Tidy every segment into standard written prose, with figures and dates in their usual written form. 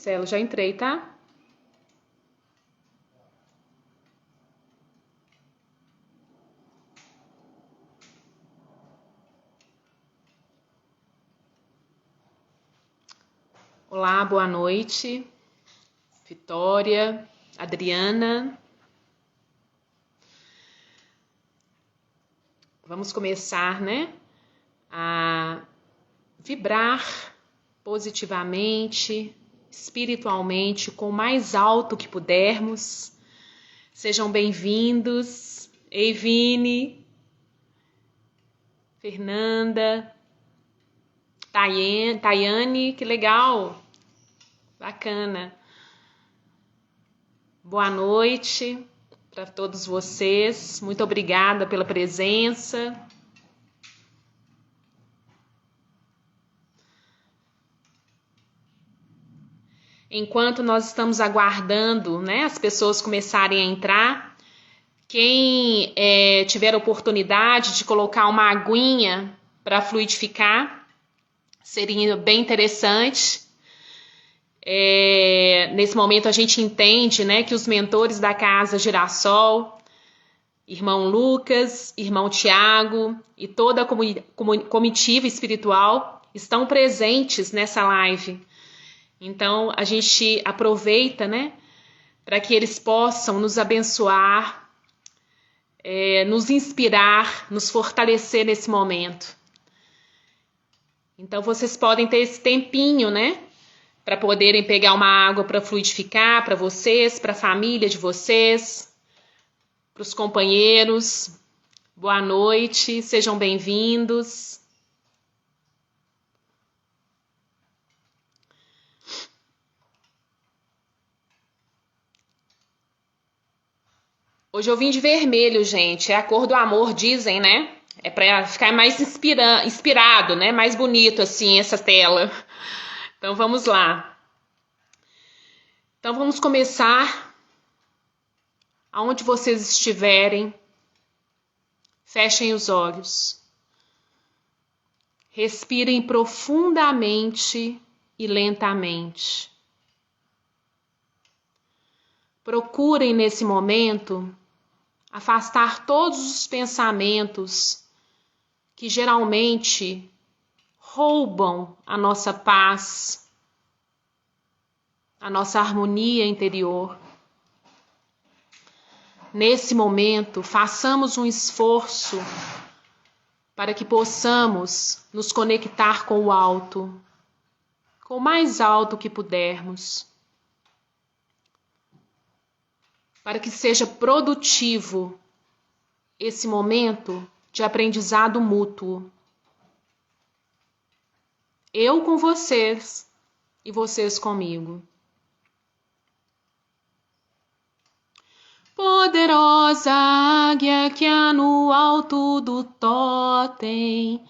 Marcelo, já entrei, tá? Olá, boa noite. Vitória, Adriana. Vamos começar, né, a vibrar positivamente, espiritualmente, com o mais alto que pudermos. Sejam bem-vindos. Ei, Vini, Fernanda, Tayane, que legal, bacana. Boa noite para todos vocês. Muito obrigada pela presença. Enquanto nós estamos aguardando, né, as pessoas começarem a entrar, quem tiver a oportunidade de colocar uma aguinha para fluidificar, seria bem interessante. Nesse momento a gente entende, né, que os mentores da Casa Girassol, irmão Lucas, irmão Tiago e toda a comitiva espiritual estão presentes nessa live. Então a gente aproveita, né, para que eles possam nos abençoar, nos inspirar, nos fortalecer nesse momento. Então vocês podem ter esse tempinho, né, para poderem pegar uma água para fluidificar para vocês, para a família de vocês, para os companheiros. Boa noite, sejam bem-vindos. Hoje eu vim de vermelho, gente. É a cor do amor, dizem, né? É para ficar mais inspirado, né? Mais bonito assim essa tela. Então vamos lá. Então vamos começar. Aonde vocês estiverem, fechem os olhos. Respirem profundamente e lentamente. Procurem nesse momento afastar todos os pensamentos que geralmente roubam a nossa paz, a nossa harmonia interior. Nesse momento, façamos um esforço para que possamos nos conectar com o alto, com o mais alto que pudermos, para que seja produtivo esse momento de aprendizado mútuo. Eu com vocês e vocês comigo. Poderosa águia que há no alto do totem,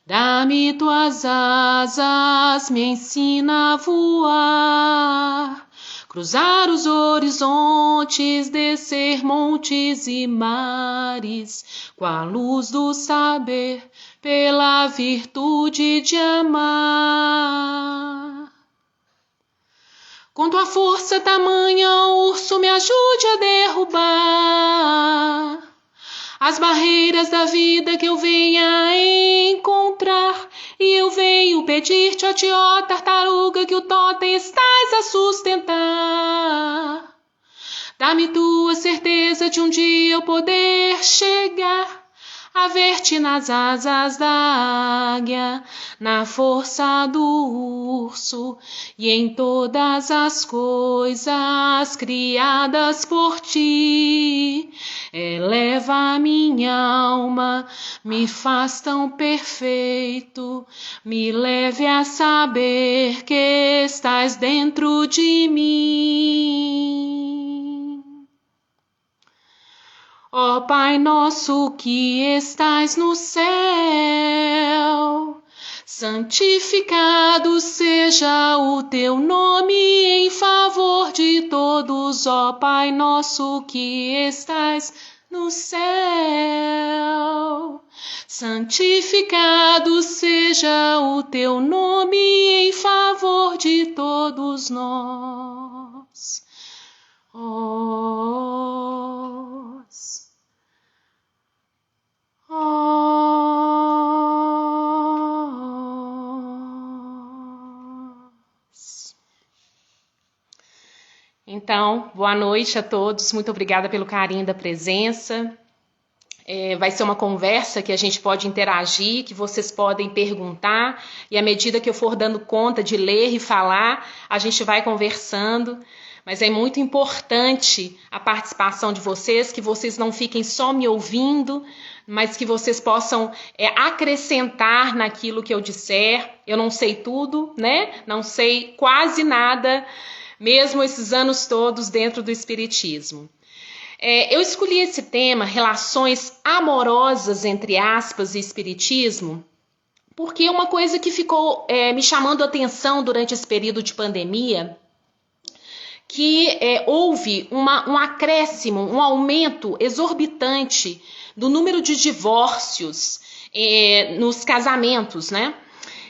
dá-me tuas asas, me ensina a voar, cruzar os horizontes, descer montes e mares, com a luz do saber, pela virtude de amar. Com tua força tamanha, urso, me ajude a derrubar as barreiras da vida que eu venha encontrar. E eu venho pedir-te, ó tió, tartaruga, que o totem estás a sustentar. Dá-me tua certeza de um dia eu poder chegar a ver-te nas asas da águia, na força do urso e em todas as coisas criadas por ti. Eleva a minha alma, me faz tão perfeito, me leve a saber que estás dentro de mim. Ó Pai nosso que estais no céu, santificado seja o teu nome em favor de todos. Ó Pai nosso que estais no céu. Santificado seja o teu nome em favor de todos nós. Então, boa noite a todos, muito obrigada pelo carinho da presença. Vai ser uma conversa que a gente pode interagir, que vocês podem perguntar, e à medida que eu for dando conta de ler e falar, a gente vai conversando. Mas é muito importante a participação de vocês, que vocês não fiquem só me ouvindo, mas que vocês possam acrescentar naquilo que eu disser. Eu não sei tudo, né? Não sei quase nada, mesmo esses anos todos dentro do Espiritismo. Eu escolhi esse tema, relações amorosas, entre aspas, e Espiritismo, porque uma coisa que ficou me chamando a atenção durante esse período de pandemia, que houve um acréscimo, um aumento exorbitante do número de divórcios nos casamentos, né?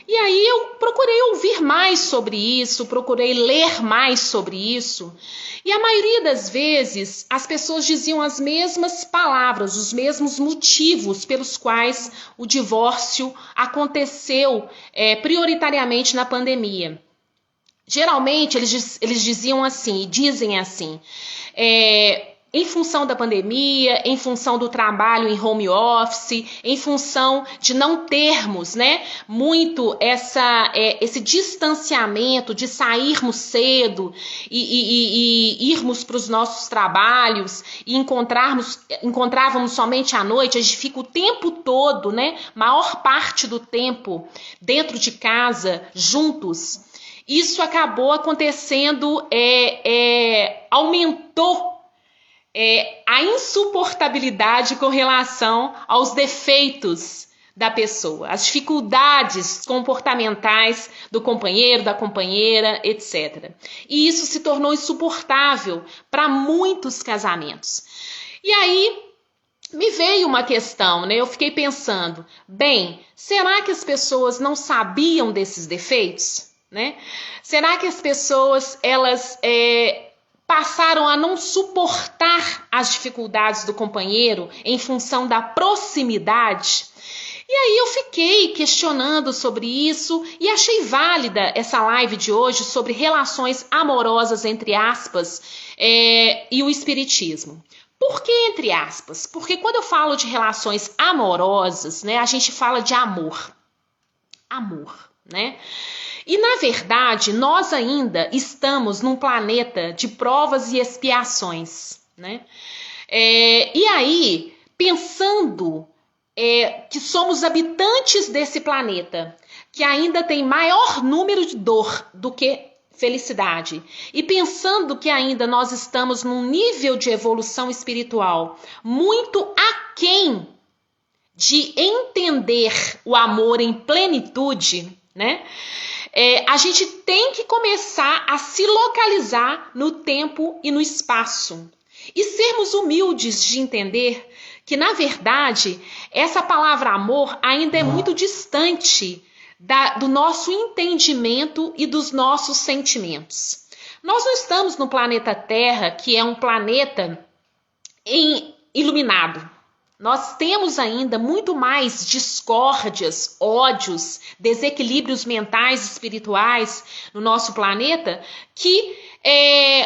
E aí eu procurei ouvir mais sobre isso, procurei ler mais sobre isso. E a maioria das vezes as pessoas diziam as mesmas palavras, os mesmos motivos pelos quais o divórcio aconteceu prioritariamente na pandemia. Geralmente eles diziam assim, dizem assim, em função da pandemia, em função do trabalho em home office, em função de não termos, né, muito esse distanciamento de sairmos cedo e irmos para os nossos trabalhos e encontrávamos somente à noite, a gente fica o tempo todo, né, maior parte do tempo dentro de casa, juntos. Isso acabou acontecendo, aumentou a insuportabilidade com relação aos defeitos da pessoa, as dificuldades comportamentais do companheiro, da companheira, etc. E isso se tornou insuportável para muitos casamentos. E aí me veio uma questão, né? Eu fiquei pensando, bem, será que as pessoas não sabiam desses defeitos? Né? Será que as pessoas elas passaram a não suportar as dificuldades do companheiro em função da proximidade? E aí eu fiquei questionando sobre isso e achei válida essa live de hoje sobre relações amorosas, entre aspas, e o Espiritismo. Por que entre aspas? Porque quando eu falo de relações amorosas, né, a gente fala de amor. Amor, né? E, na verdade, nós ainda estamos num planeta de provas e expiações, né? E aí, pensando que somos habitantes desse planeta, que ainda tem maior número de dor do que felicidade, e pensando que ainda nós estamos num nível de evolução espiritual muito aquém de entender o amor em plenitude, né? A gente tem que começar a se localizar no tempo e no espaço. E sermos humildes de entender que, na verdade, essa palavra amor ainda é muito distante do nosso entendimento e dos nossos sentimentos. Nós não estamos no planeta Terra, que é um planeta iluminado. Nós temos ainda muito mais discórdias, ódios, desequilíbrios mentais e espirituais no nosso planeta que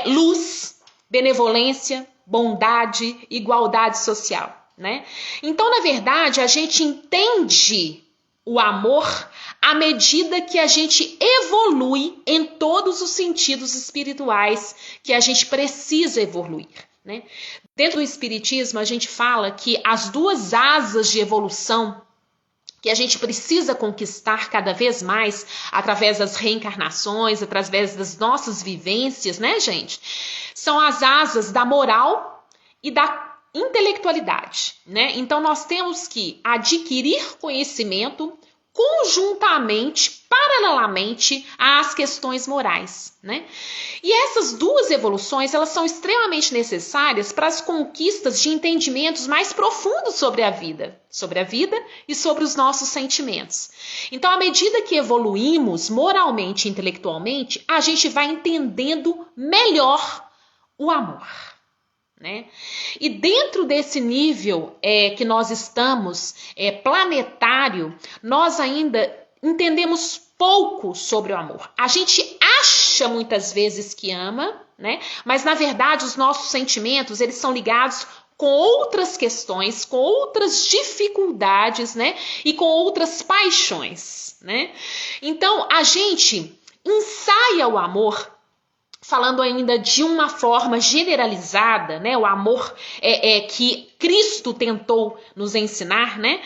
luz, benevolência, bondade, igualdade social, né? Então, na verdade, a gente entende o amor à medida que a gente evolui em todos os sentidos espirituais que a gente precisa evoluir, né? Dentro do Espiritismo, a gente fala que as duas asas de evolução que a gente precisa conquistar cada vez mais através das reencarnações, através das nossas vivências, né, gente? São as asas da moral e da intelectualidade, né? Então, nós temos que adquirir conhecimento, conjuntamente, paralelamente às questões morais, né? E essas duas evoluções, elas são extremamente necessárias para as conquistas de entendimentos mais profundos sobre a vida e sobre os nossos sentimentos. Então, à medida que evoluímos moralmente e intelectualmente, a gente vai entendendo melhor o amor, né? E dentro desse nível que nós estamos, planetário, nós ainda entendemos pouco sobre o amor. A gente acha muitas vezes que ama, né? Mas na verdade os nossos sentimentos, eles são ligados com outras questões, com outras dificuldades, né? E com outras paixões, né? Então a gente ensaia o amor, falando ainda de uma forma generalizada, né? O amor que Cristo tentou nos ensinar, né?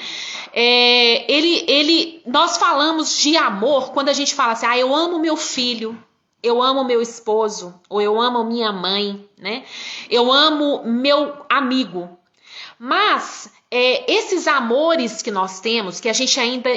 Nós falamos de amor quando a gente fala assim, eu amo meu filho, eu amo meu esposo, ou eu amo minha mãe, né? Eu amo meu amigo. Mas esses amores que nós temos, que a gente ainda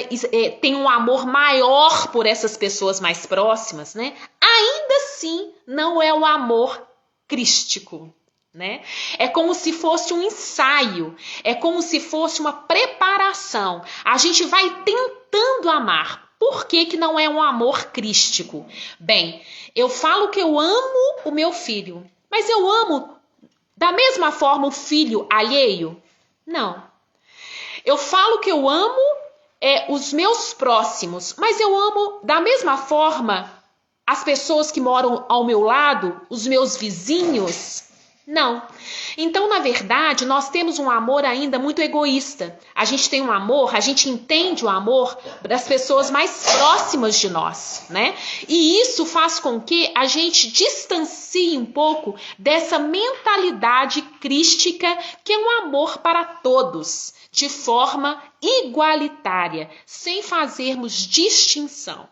tem um amor maior por essas pessoas mais próximas, né? Ainda assim não é o amor crístico, né? É como se fosse um ensaio, é como se fosse uma preparação. A gente vai tentando amar. Por que que não é um amor crístico? Bem, eu falo que eu amo o meu filho, mas eu amo da mesma forma o filho alheio? Não. Eu falo que eu amo os meus próximos, mas eu amo da mesma forma as pessoas que moram ao meu lado, os meus vizinhos? Não. Então, na verdade, nós temos um amor ainda muito egoísta. A gente tem um amor, a gente entende o amor das pessoas mais próximas de nós, né? E isso faz com que a gente distancie um pouco dessa mentalidade crística que é um amor para todos, de forma igualitária, sem fazermos distinção.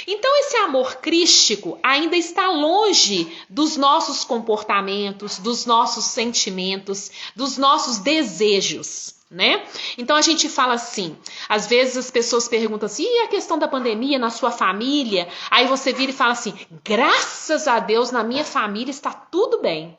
Então, esse amor crístico ainda está longe dos nossos comportamentos, dos nossos sentimentos, dos nossos desejos, né? Então, a gente fala assim, às vezes as pessoas perguntam assim, e a questão da pandemia na sua família? Aí você vira e fala assim, graças a Deus, na minha família está tudo bem.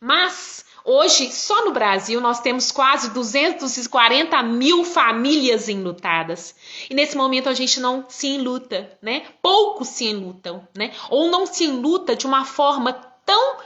Mas hoje, só no Brasil, nós temos quase 240 mil famílias enlutadas. E nesse momento a gente não se enluta, né? Poucos se enlutam, né? Ou não se enluta de uma forma tão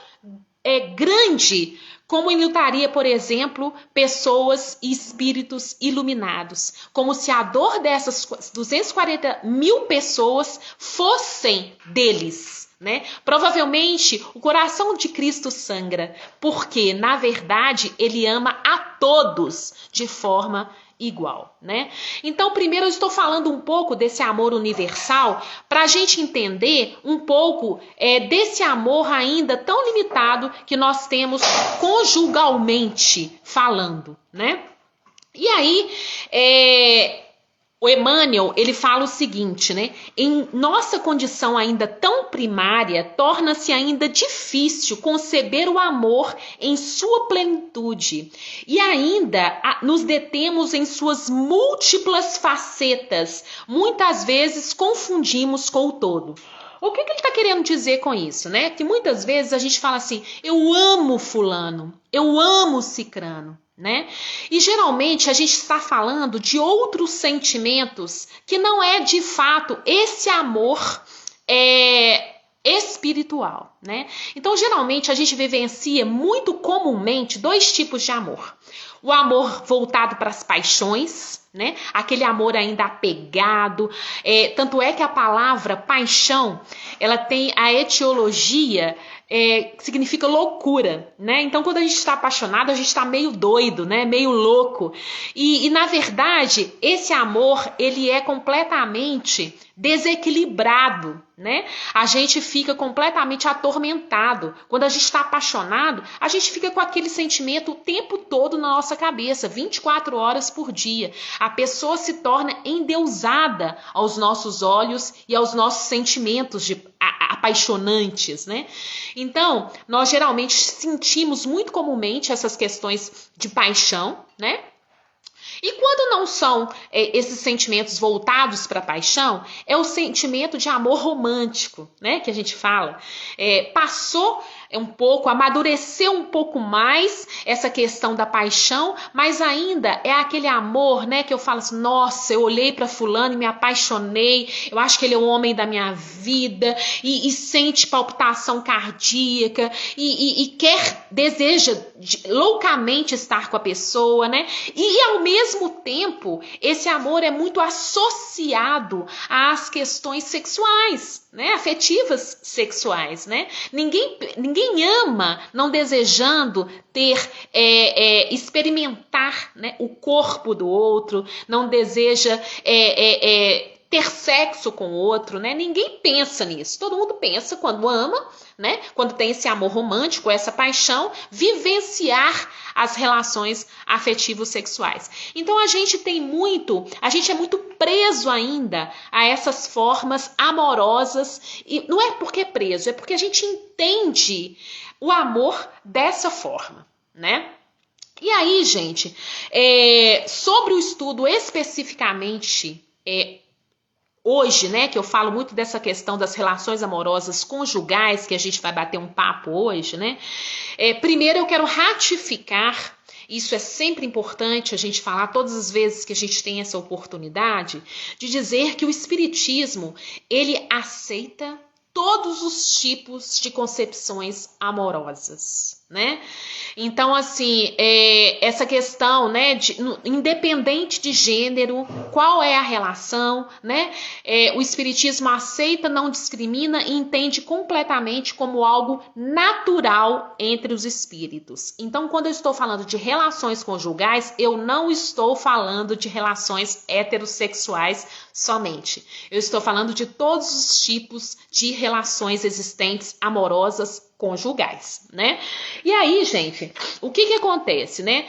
grande como enlutaria, por exemplo, pessoas e espíritos iluminados. Como se a dor dessas 240 mil pessoas fossem deles, né? Provavelmente o coração de Cristo sangra, porque na verdade ele ama a todos de forma igual, né? Então, primeiro eu estou falando um pouco desse amor universal para a gente entender um pouco desse amor ainda tão limitado que nós temos conjugalmente falando, né? E aí, o Emmanuel, ele fala o seguinte, né? Em nossa condição ainda tão primária, torna-se ainda difícil conceber o amor em sua plenitude. E ainda nos detemos em suas múltiplas facetas. Muitas vezes confundimos com o todo. O que ele está querendo dizer com isso, né? Que muitas vezes a gente fala assim, eu amo fulano, eu amo cicrano, né? E geralmente a gente está falando de outros sentimentos que não é de fato esse amor espiritual, né? Então geralmente a gente vivencia muito comumente dois tipos de amor. O amor voltado para as paixões, né? Aquele amor ainda apegado. Tanto é que a palavra paixão, ela tem a etiologia que significa loucura, né? Então, quando a gente está apaixonado, a gente está meio doido, né? Meio louco. E, na verdade, esse amor, ele é completamente desequilibrado, né? A gente fica completamente atormentado. Quando a gente está apaixonado, a gente fica com aquele sentimento o tempo todo na nossa cabeça, 24 horas por dia. A pessoa se torna endeusada aos nossos olhos e aos nossos sentimentos apaixonantes, né? Então, nós geralmente sentimos muito comumente essas questões de paixão, né? E quando não são esses sentimentos voltados para a paixão, é o sentimento de amor romântico, né, que a gente fala. Passou um pouco, amadureceu um pouco mais essa questão da paixão, mas ainda é aquele amor, né, que eu falo assim, nossa, eu olhei para fulano e me apaixonei, eu acho que ele é o homem da minha vida, e sente palpitação cardíaca, e deseja loucamente estar com a pessoa, né, e ao mesmo tempo, esse amor é muito associado às questões sexuais, né, afetivas sexuais, né? Ninguém ama não desejando ter, experimentar, né, o corpo do outro, não deseja ter sexo com o outro, né? Ninguém pensa nisso. Todo mundo pensa quando ama, né? Quando tem esse amor romântico, essa paixão, vivenciar as relações afetivos sexuais. Então a gente é muito preso ainda a essas formas amorosas, e não é porque é preso, é porque a gente entende o amor dessa forma, né? E aí, gente, sobre o estudo especificamente hoje, né, que eu falo muito dessa questão das relações amorosas conjugais, que a gente vai bater um papo hoje, né? Primeiro eu quero ratificar, isso é sempre importante a gente falar todas as vezes que a gente tem essa oportunidade, de dizer que o Espiritismo, ele aceita todos os tipos de concepções amorosas, né? Então, assim, essa questão, né, independente de gênero, qual é a relação, né? O Espiritismo aceita, não discrimina e entende completamente como algo natural entre os espíritos. Então, quando eu estou falando de relações conjugais, eu não estou falando de relações heterossexuais somente. Eu estou falando de todos os tipos de relações existentes amorosas conjugais, né? E aí, gente, o que acontece, né?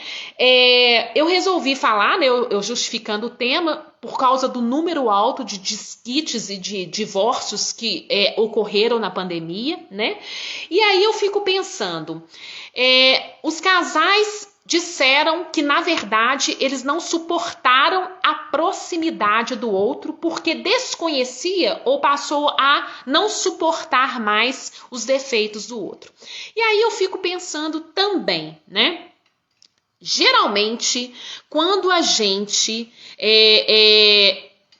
Eu resolvi falar, né, eu justificando o tema, por causa do número alto de desquites e de divórcios que ocorreram na pandemia, né? E aí eu fico pensando, os casais disseram que, na verdade, eles não suportaram a proximidade do outro porque desconhecia ou passou a não suportar mais os defeitos do outro. E aí eu fico pensando também, né? Geralmente, quando a gente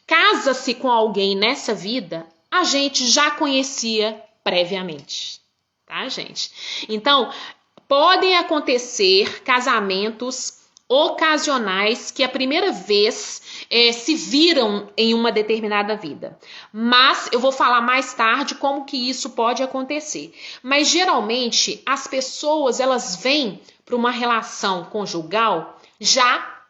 casa-se com alguém nessa vida, a gente já conhecia previamente, tá, gente? Então, podem acontecer casamentos ocasionais que a primeira vez se viram em uma determinada vida. Mas eu vou falar mais tarde como que isso pode acontecer. Mas geralmente as pessoas elas vêm para uma relação conjugal já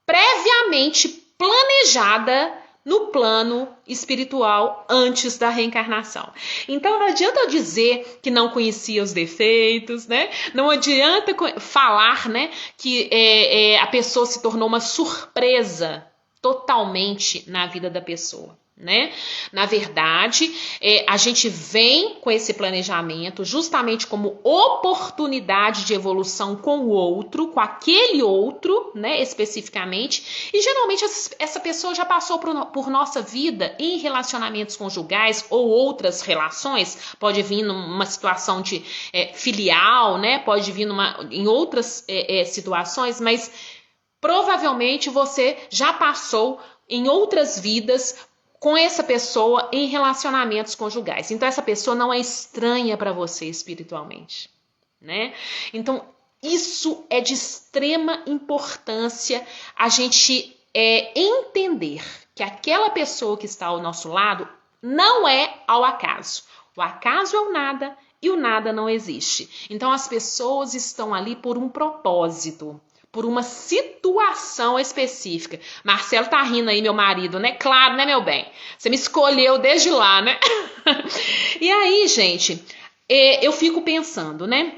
previamente planejada no plano espiritual antes da reencarnação. Então não adianta eu dizer que não conhecia os defeitos, né? Não adianta falar, né, que a pessoa se tornou uma surpresa totalmente na vida da pessoa, né? Na verdade, a gente vem com esse planejamento justamente como oportunidade de evolução com o outro, com aquele outro, né, especificamente, e geralmente essa pessoa já passou por nossa vida em relacionamentos conjugais ou outras relações, pode vir numa situação de filial, né, pode vir em outras situações, mas provavelmente você já passou em outras vidas com essa pessoa em relacionamentos conjugais. Então, essa pessoa não é estranha para você espiritualmente, né? Então, isso é de extrema importância a gente entender que aquela pessoa que está ao nosso lado não é ao acaso. O acaso é o nada e o nada não existe. Então, as pessoas estão ali por um propósito, por uma situação específica. Marcelo tá rindo aí, meu marido, né? Claro, né, meu bem? Você me escolheu desde lá, né? E aí, gente, eu fico pensando, né?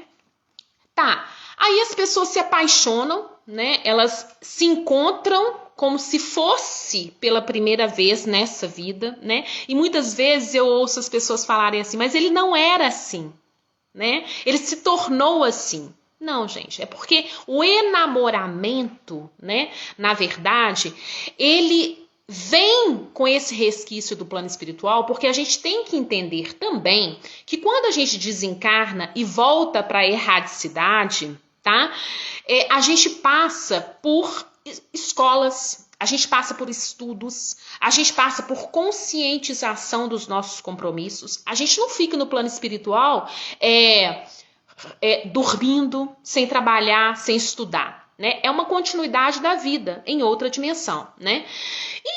Tá, aí as pessoas se apaixonam, né? Elas se encontram como se fosse pela primeira vez nessa vida, né? E muitas vezes eu ouço as pessoas falarem assim, mas ele não era assim, né? Ele se tornou assim. Não, gente, é porque o enamoramento, né, na verdade, ele vem com esse resquício do plano espiritual, porque a gente tem que entender também que quando a gente desencarna e volta para a erradicidade, tá? A gente passa por escolas, a gente passa por estudos, a gente passa por conscientização dos nossos compromissos. A gente não fica no plano espiritual dormindo, sem trabalhar, sem estudar, né? É uma continuidade da vida em outra dimensão, né?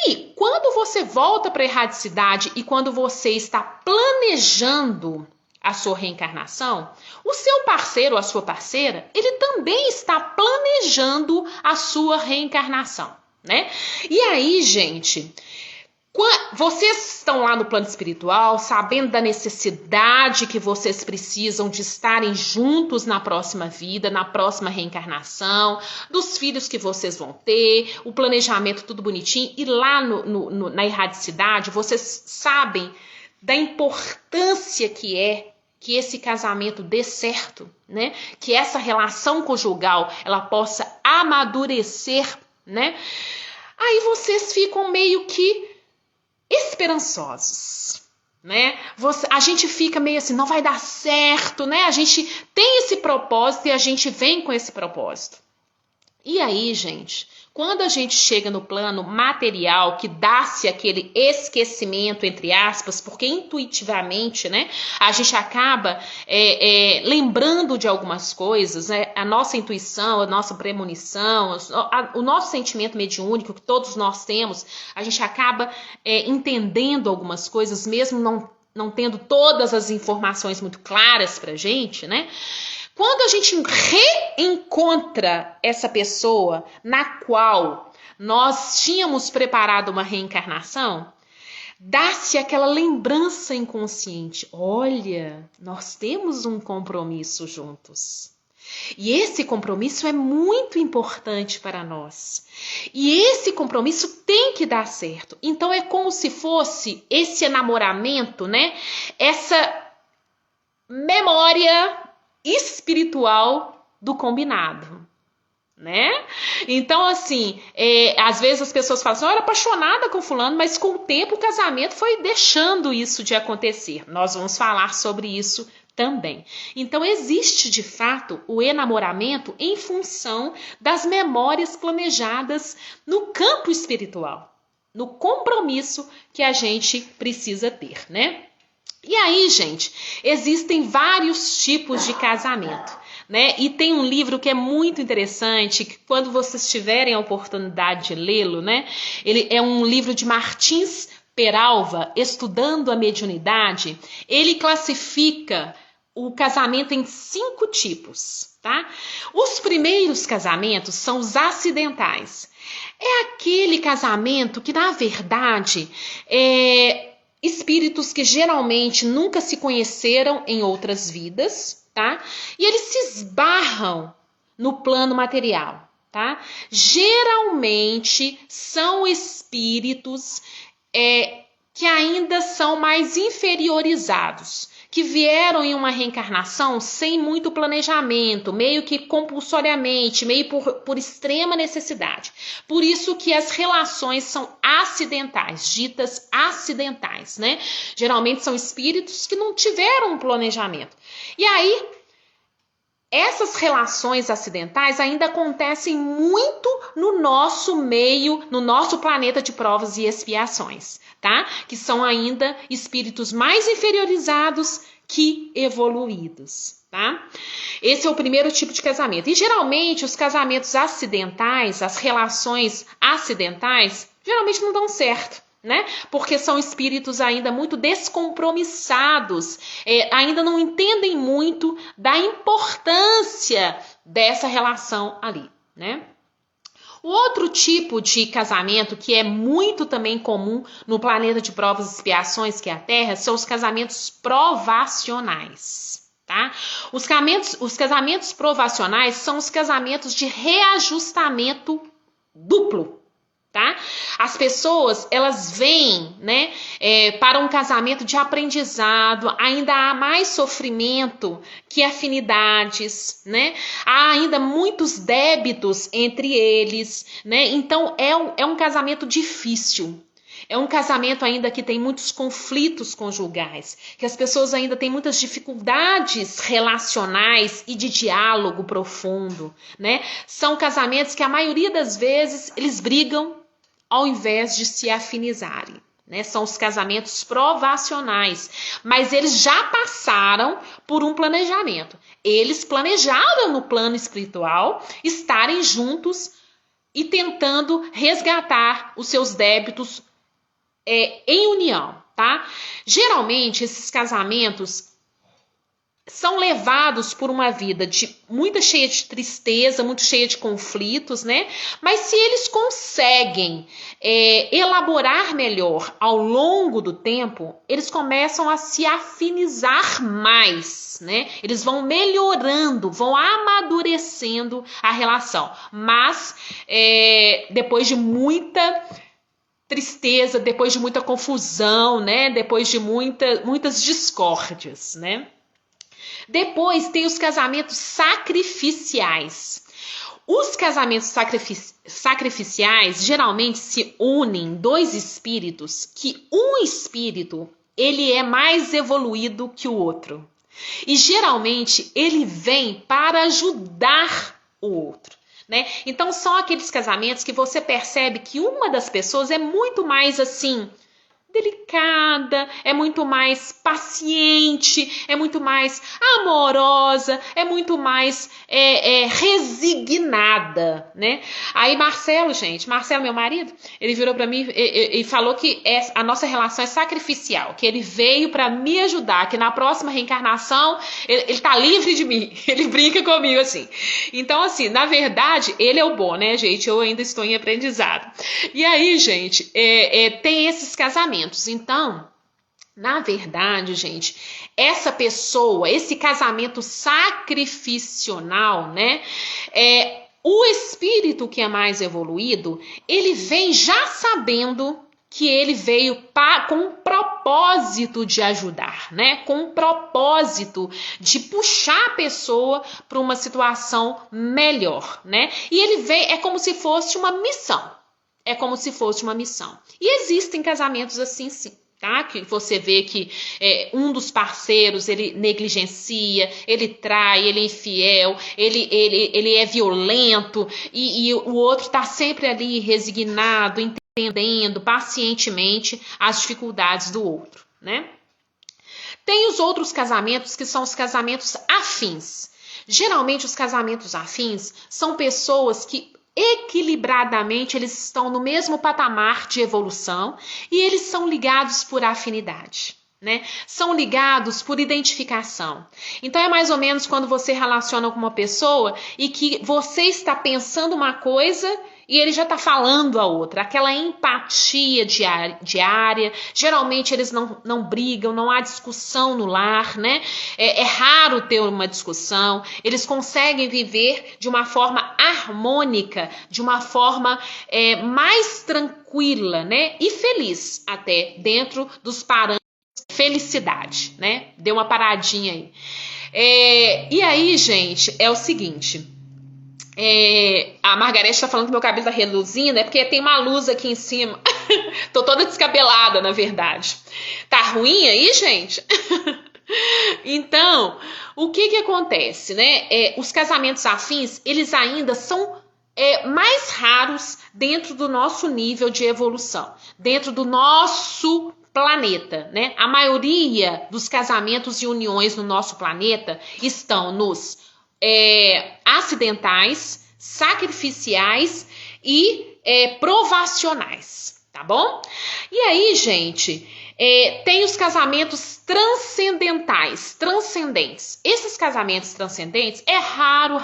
E quando você volta para a erradicidade e quando você está planejando a sua reencarnação, o seu parceiro ou a sua parceira, ele também está planejando a sua reencarnação, né? E aí, gente, vocês estão lá no plano espiritual, sabendo da necessidade que vocês precisam de estarem juntos na próxima vida, na próxima reencarnação, dos filhos que vocês vão ter, o planejamento tudo bonitinho, e lá na erradicidade, vocês sabem da importância que é que esse casamento dê certo, né? Que essa relação conjugal ela possa amadurecer, né? Aí vocês ficam meio que esperançosos, né? A gente fica meio assim, não vai dar certo, né? A gente tem esse propósito e a gente vem com esse propósito. E aí, gente, quando a gente chega no plano material, que dá-se aquele esquecimento, entre aspas, porque intuitivamente, né, a gente acaba lembrando de algumas coisas, né, a nossa intuição, a nossa premonição, o nosso sentimento mediúnico que todos nós temos, a gente acaba entendendo algumas coisas, mesmo não tendo todas as informações muito claras pra gente, né? Quando a gente reencontra essa pessoa na qual nós tínhamos preparado uma reencarnação, dá-se aquela lembrança inconsciente. Olha, nós temos um compromisso juntos. E esse compromisso é muito importante para nós. E esse compromisso tem que dar certo. Então é como se fosse esse enamoramento, né? Essa memória espiritual do combinado, né? Então, assim, às vezes as pessoas falam assim, eu era apaixonada com fulano, mas com o tempo o casamento foi deixando isso de acontecer. Nós vamos falar sobre isso também. Então, existe, de fato, o enamoramento em função das memórias planejadas no campo espiritual, no compromisso que a gente precisa ter, né? E aí, gente, existem vários tipos de casamento, né? E tem um livro que é muito interessante, que quando vocês tiverem a oportunidade de lê-lo, né? Ele é um livro de Martins Peralva, Estudando a Mediunidade. Ele classifica o casamento em 5 tipos, tá? Os primeiros casamentos são os acidentais. É aquele casamento que, na verdade, espíritos que geralmente nunca se conheceram em outras vidas, tá? E eles se esbarram no plano material, tá? Geralmente são espíritos que ainda são mais inferiorizados, que vieram em uma reencarnação sem muito planejamento, meio que compulsoriamente, meio por extrema necessidade. Por isso que as relações são acidentais, ditas acidentais, né? Geralmente são espíritos que não tiveram um planejamento. E aí, essas relações acidentais ainda acontecem muito no nosso meio, no nosso planeta de provas e expiações, tá? Que são ainda espíritos mais inferiorizados que evoluídos, tá? Esse é o primeiro tipo de casamento. E geralmente os casamentos acidentais, as relações acidentais, geralmente não dão certo, né? Porque são espíritos ainda muito descompromissados, ainda não entendem muito da importância dessa relação ali, né? O outro tipo de casamento que é muito também comum no planeta de provas e expiações, que é a Terra, são os casamentos provacionais, tá? Os casamentos provacionais são os casamentos de reajustamento duplo, Tá? As pessoas, elas vêm, né, para um casamento de aprendizado, ainda há mais sofrimento que afinidades, né? Há ainda muitos débitos entre eles, né? Então é um casamento difícil. É um casamento ainda que tem muitos conflitos conjugais, que as pessoas ainda têm muitas dificuldades relacionais e de diálogo profundo, né? São casamentos que a maioria das vezes eles brigam ao invés de se afinizarem, né? São os casamentos provacionais, mas eles já passaram por um planejamento. Eles planejaram no plano espiritual estarem juntos e tentando resgatar os seus débitos em união, tá? Geralmente, esses casamentos são levados por uma vida muito cheia de tristeza, muito cheia de conflitos, né? Mas se eles conseguem elaborar melhor ao longo do tempo, eles começam a se afinizar mais, né? Eles vão melhorando, vão amadurecendo a relação. Mas depois de muita tristeza, depois de muita confusão, né? Depois de muitas discórdias, né? Depois tem os casamentos sacrificiais. Os casamentos sacrificiais geralmente se unem dois espíritos, que um espírito ele é mais evoluído que o outro. E geralmente ele vem para ajudar o outro, né? Então são aqueles casamentos que você percebe que uma das pessoas é muito mais assim delicada, é muito mais paciente, é muito mais amorosa, é muito mais resignada, né? Aí Marcelo, meu marido, ele virou para mim e falou que a nossa relação é sacrificial, que ele veio para me ajudar, que na próxima reencarnação ele tá livre de mim, ele brinca comigo assim. Então assim, na verdade, ele é o bom, né, gente? Eu ainda estou em aprendizado. E aí, gente, tem esses casamentos. Então, na verdade, gente, essa pessoa, esse casamento sacrificial, né? O espírito que é mais evoluído, ele vem já sabendo que ele veio com um propósito de ajudar, né? Com um propósito de puxar a pessoa para uma situação melhor, né? E ele vem, é como se fosse uma missão. É como se fosse uma missão. E existem casamentos assim, sim, tá? Que você vê que um dos parceiros, ele negligencia, ele trai, ele é infiel, ele é violento, e o outro tá sempre ali resignado, entendendo pacientemente as dificuldades do outro, né? Tem os outros casamentos que são os casamentos afins. Geralmente os casamentos afins são pessoas que equilibradamente eles estão no mesmo patamar de evolução e eles são ligados por afinidade, né? São ligados por identificação. Então é mais ou menos quando você relaciona com uma pessoa e que você está pensando uma coisa e ele já está falando a outra, aquela empatia diária. Geralmente eles não brigam, não há discussão no lar, né? É raro ter uma discussão, eles conseguem viver de uma forma harmônica, de uma forma mais tranquila, né? E feliz até, dentro dos parâmetros de felicidade, né? Deu uma paradinha aí. E aí, gente, é o seguinte... a Margarete tá falando que meu cabelo tá reluzindo, é porque tem uma luz aqui em cima. Tô toda descabelada, na verdade. Tá ruim aí, gente? Então, o que acontece, né? Os casamentos afins, eles ainda são mais raros dentro do nosso nível de evolução, dentro do nosso planeta, né? A maioria dos casamentos e uniões no nosso planeta estão nos acidentais, sacrificiais e provacionais, tá bom? E aí, gente, tem os casamentos transcendentes. Esses casamentos transcendentes é raro,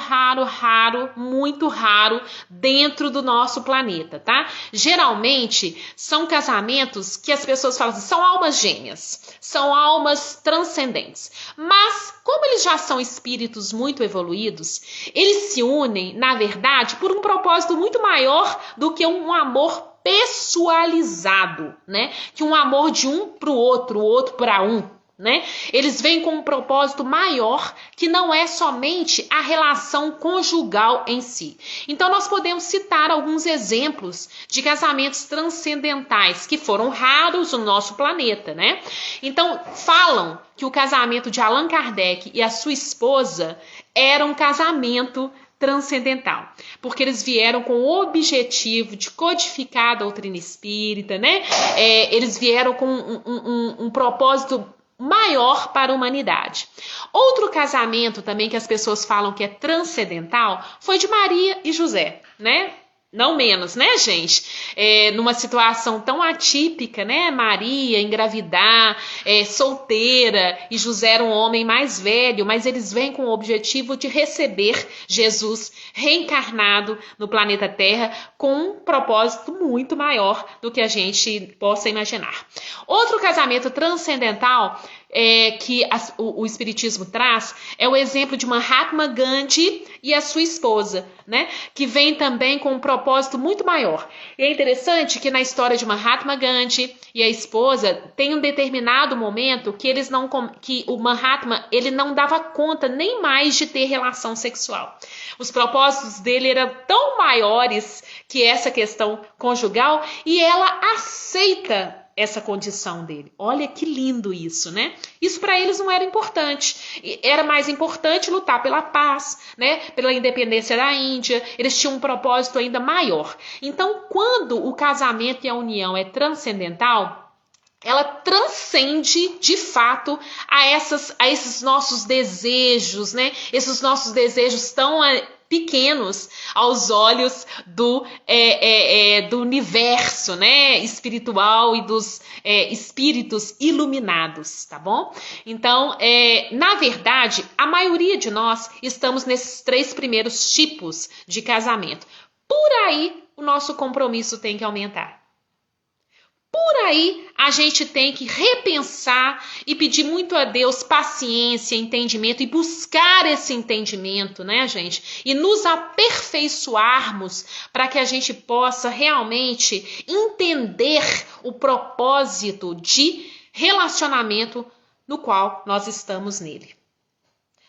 muito raro dentro do nosso planeta, tá? Geralmente são casamentos que as pessoas falam assim, são almas gêmeas, são almas transcendentes. Mas como eles já são espíritos muito evoluídos, eles se unem, na verdade, por um propósito muito maior do que um amor pessoalizado, né? Que um amor de um para o outro para um, né? Eles vêm com um propósito maior que não é somente a relação conjugal em si. Então nós podemos citar alguns exemplos de casamentos transcendentais que foram raros no nosso planeta, né? Então falam que o casamento de Allan Kardec e a sua esposa era um casamento transcendental, porque eles vieram com o objetivo de codificar a doutrina espírita, né? Eles vieram com um propósito maior para a humanidade. Outro casamento também que as pessoas falam que é transcendental foi de Maria e José, né? Não menos, né, gente? Numa situação tão atípica, né? Maria engravidar, solteira, e José era um homem mais velho, mas eles vêm com o objetivo de receber Jesus reencarnado no planeta Terra com um propósito muito maior do que a gente possa imaginar. Outro casamento transcendental que o Espiritismo traz é o exemplo de Mahatma Gandhi e a sua esposa, né? Que vem também com um propósito muito maior. E é interessante que na história de Mahatma Gandhi e a esposa tem um determinado momento que o Mahatma ele não dava conta nem mais de ter relação sexual. Os propósitos dele eram tão maiores que essa questão conjugal e ela aceita essa condição dele. Olha que lindo isso, né? Isso para eles não era importante. Era mais importante lutar pela paz, né? Pela independência da Índia. Eles tinham um propósito ainda maior. Então, quando o casamento e a união é transcendental, ela transcende, de fato, a esses nossos desejos, né? Esses nossos desejos tão pequenos aos olhos do universo, né, espiritual e dos espíritos iluminados, tá bom? Então, na verdade, a maioria de nós estamos nesses 3 primeiros tipos de casamento. Por aí, o nosso compromisso tem que aumentar. Por aí, a gente tem que repensar e pedir muito a Deus paciência, entendimento e buscar esse entendimento, né, gente? E nos aperfeiçoarmos para que a gente possa realmente entender o propósito de relacionamento no qual nós estamos nele.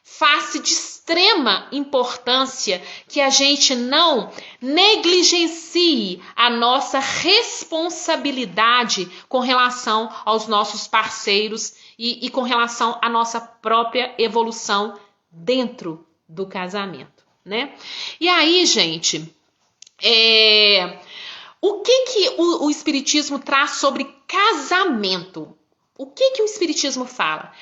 Faz-se de extrema importância que a gente não negligencie a nossa responsabilidade com relação aos nossos parceiros e com relação à nossa própria evolução dentro do casamento, né? E aí, gente, o que o Espiritismo traz sobre casamento? O que o Espiritismo fala?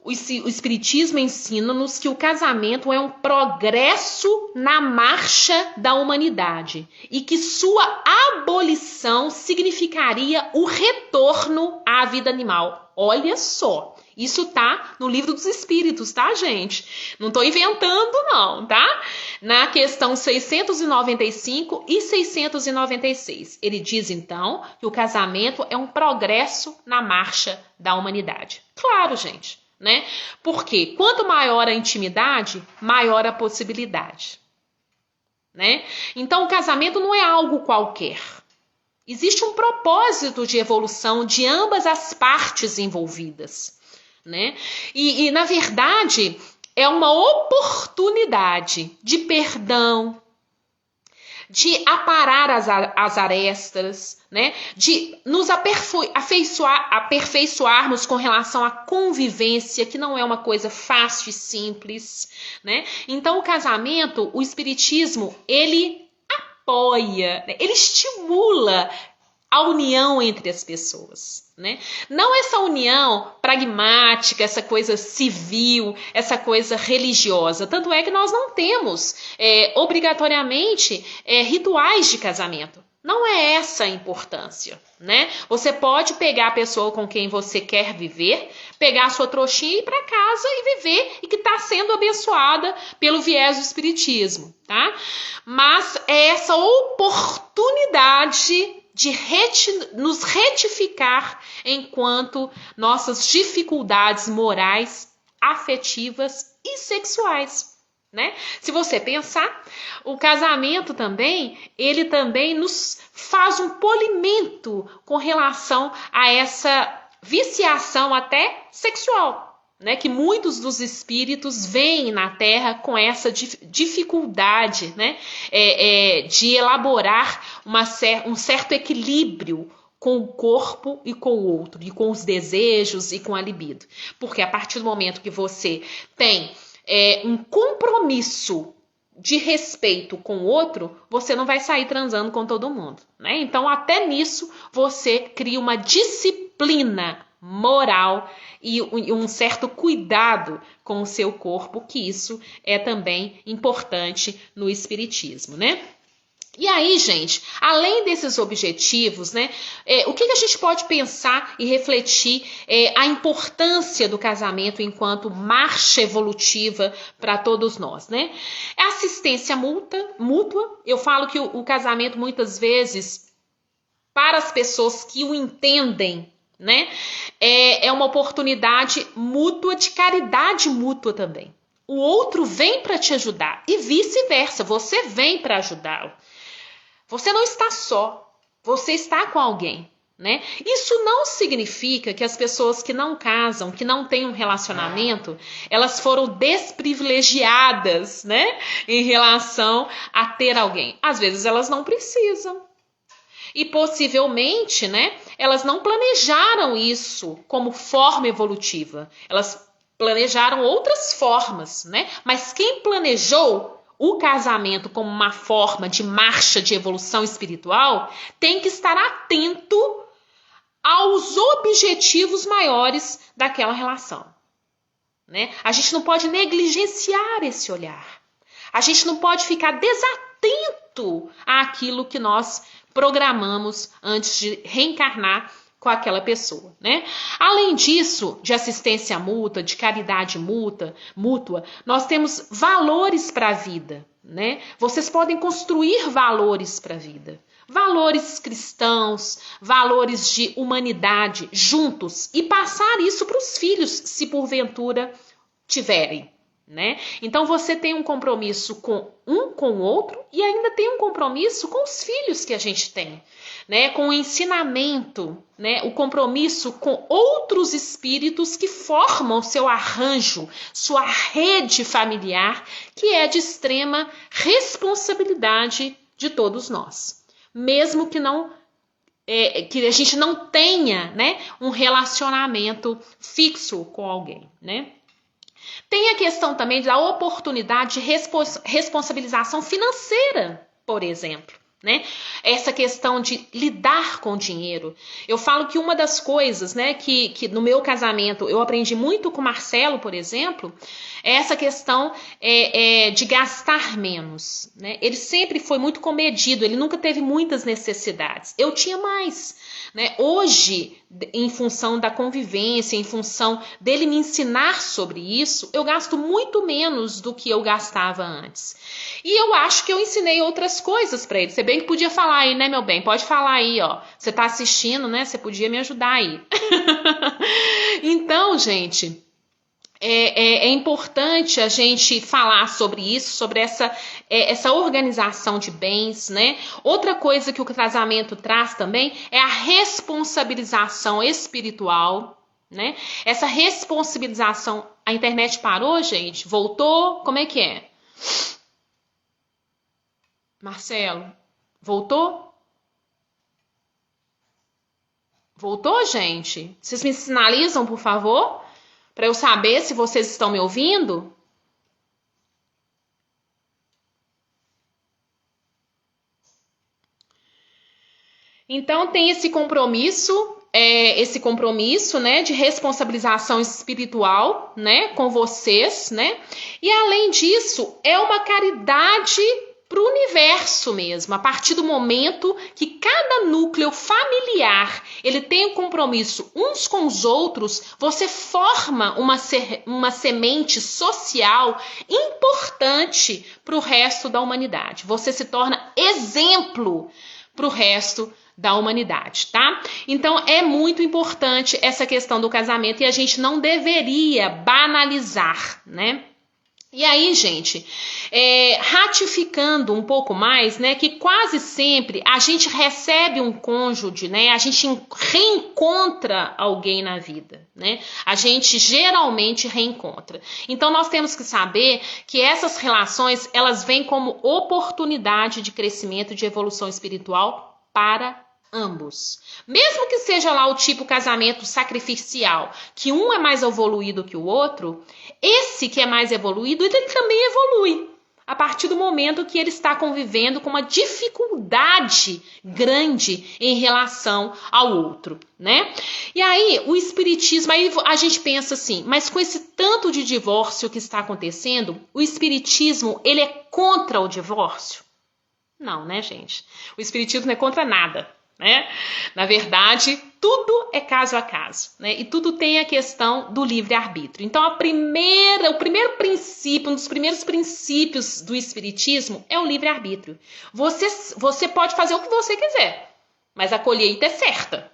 O Espiritismo ensina-nos que o casamento é um progresso na marcha da humanidade e que sua abolição significaria o retorno à vida animal. Olha só, isso tá no Livro dos Espíritos, tá, gente? Não tô inventando, não, tá? Na questão 695 e 696. Ele diz, então, que o casamento é um progresso na marcha da humanidade. Claro, gente. Né? Porque quanto maior a intimidade, maior a possibilidade. Né? Então, o casamento não é algo qualquer. Existe um propósito de evolução de ambas as partes envolvidas. Né? E na verdade, é uma oportunidade de perdão, de aparar as arestas, né? De nos aperfeiçoarmos com relação à convivência, que não é uma coisa fácil e simples, né? Então, o casamento, o Espiritismo, ele apoia, né? Ele estimula a união entre as pessoas, né? Não essa união pragmática, essa coisa civil, essa coisa religiosa. Tanto é que nós não temos obrigatoriamente rituais de casamento. Não é essa a importância, né? Você pode pegar a pessoa com quem você quer viver, pegar a sua trouxinha e ir para casa e viver e que está sendo abençoada pelo viés do Espiritismo, tá? Mas é essa oportunidade de nos retificar enquanto nossas dificuldades morais, afetivas e sexuais. né? Se você pensar, o casamento também, ele também nos faz um polimento com relação a essa viciação até sexual, né, que muitos dos espíritos veem na Terra com essa dificuldade, né, de elaborar um certo equilíbrio com o corpo e com o outro, e com os desejos e com a libido. Porque a partir do momento que você tem um compromisso de respeito com o outro, você não vai sair transando com todo mundo, né? Então, até nisso, você cria uma disciplina moral e um certo cuidado com o seu corpo, que isso é também importante no espiritismo, né? E aí, gente, além desses objetivos, né, o que a gente pode pensar e refletir a importância do casamento enquanto marcha evolutiva para todos nós, né? É assistência mútua. Eu falo que o casamento, muitas vezes, para as pessoas que o entendem, né, é uma oportunidade mútua, de caridade mútua também. O outro vem para te ajudar e vice-versa, você vem para ajudá-lo. Você não está só, você está com alguém, né? Isso não significa que as pessoas que não casam, que não têm um relacionamento, elas foram desprivilegiadas, né? Em relação a ter alguém. Às vezes elas não precisam. E possivelmente, né? Elas não planejaram isso como forma evolutiva. Elas planejaram outras formas, né? Mas quem planejou o casamento como uma forma de marcha de evolução espiritual tem que estar atento aos objetivos maiores daquela relação, né? A gente não pode negligenciar esse olhar. A gente não pode ficar desatento àquilo que nós programamos antes de reencarnar com aquela pessoa, né? Além disso, de assistência mútua, de caridade mútua, nós temos valores para a vida, né? Vocês podem construir valores para a vida. Valores cristãos, valores de humanidade juntos e passar isso para os filhos, se porventura tiverem, né? Então você tem um compromisso com o outro e ainda tem um compromisso com os filhos que a gente tem, né? Com o ensinamento, né? O compromisso com outros espíritos que formam seu arranjo, sua rede familiar, que é de extrema responsabilidade de todos nós, mesmo que não que a gente não tenha, né, um relacionamento fixo com alguém, né? Tem a questão também da oportunidade de responsabilização financeira, por exemplo, né? Essa questão de lidar com o dinheiro. Eu falo que uma das coisas, né, que no meu casamento eu aprendi muito com o Marcelo, por exemplo, é essa questão de gastar menos, né? Ele sempre foi muito comedido, ele nunca teve muitas necessidades. Eu tinha mais, né? Hoje, em função da convivência, em função dele me ensinar sobre isso, eu gasto muito menos do que eu gastava antes. E eu acho que eu ensinei outras coisas para ele. Você bem que podia falar aí, né, meu bem? Pode falar aí, ó. Você tá assistindo, né? Você podia me ajudar aí. Então, gente, é importante a gente falar sobre isso, sobre essa organização de bens, né? Outra coisa que o casamento traz também é a responsabilização espiritual, né? Essa responsabilização. A internet parou, gente? Voltou? Como é que é? Marcelo, voltou? Voltou, gente? Vocês me sinalizam, por favor? Para eu saber se vocês estão me ouvindo? Então tem esse compromisso, né, de responsabilização espiritual, né, com vocês, né? E além disso, é uma caridade para o universo mesmo. A partir do momento que cada núcleo familiar ele tem um compromisso uns com os outros, você forma uma semente social importante para o resto da humanidade. Você se torna exemplo para o resto da humanidade, tá? Então é muito importante essa questão do casamento e a gente não deveria banalizar, né? E aí, gente, ratificando um pouco mais, né, que quase sempre a gente recebe um cônjuge, né, a gente reencontra alguém na vida, né, a gente geralmente reencontra. Então, nós temos que saber que essas relações, elas vêm como oportunidade de crescimento, de evolução espiritual para ambos. Mesmo que seja lá o tipo casamento sacrificial, que um é mais evoluído que o outro, esse que é mais evoluído, ele também evolui. A partir do momento que ele está convivendo com uma dificuldade grande em relação ao outro, né? E aí, o espiritismo, aí a gente pensa assim, mas com esse tanto de divórcio que está acontecendo, o espiritismo, ele é contra o divórcio? Não, né, gente? O espiritismo não é contra nada. Né? Na verdade, tudo é caso a caso, né? E tudo tem a questão do livre-arbítrio. Então, o primeiro princípio, um dos primeiros princípios do espiritismo é o livre-arbítrio. Você pode fazer o que você quiser, mas a colheita é certa,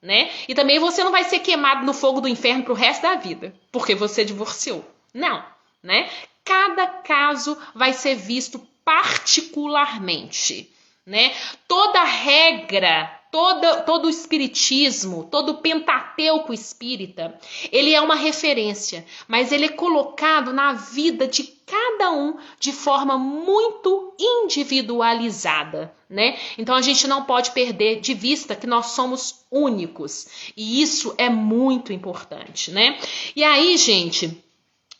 né? E também você não vai ser queimado no fogo do inferno pro resto da vida, porque você divorciou. Não, né? Cada caso vai ser visto particularmente. Né? Toda regra, todo o espiritismo, todo o Pentateuco espírita, ele é uma referência, mas ele é colocado na vida de cada um de forma muito individualizada, né? Então a gente não pode perder de vista que nós somos únicos, e isso é muito importante, né? E aí, gente,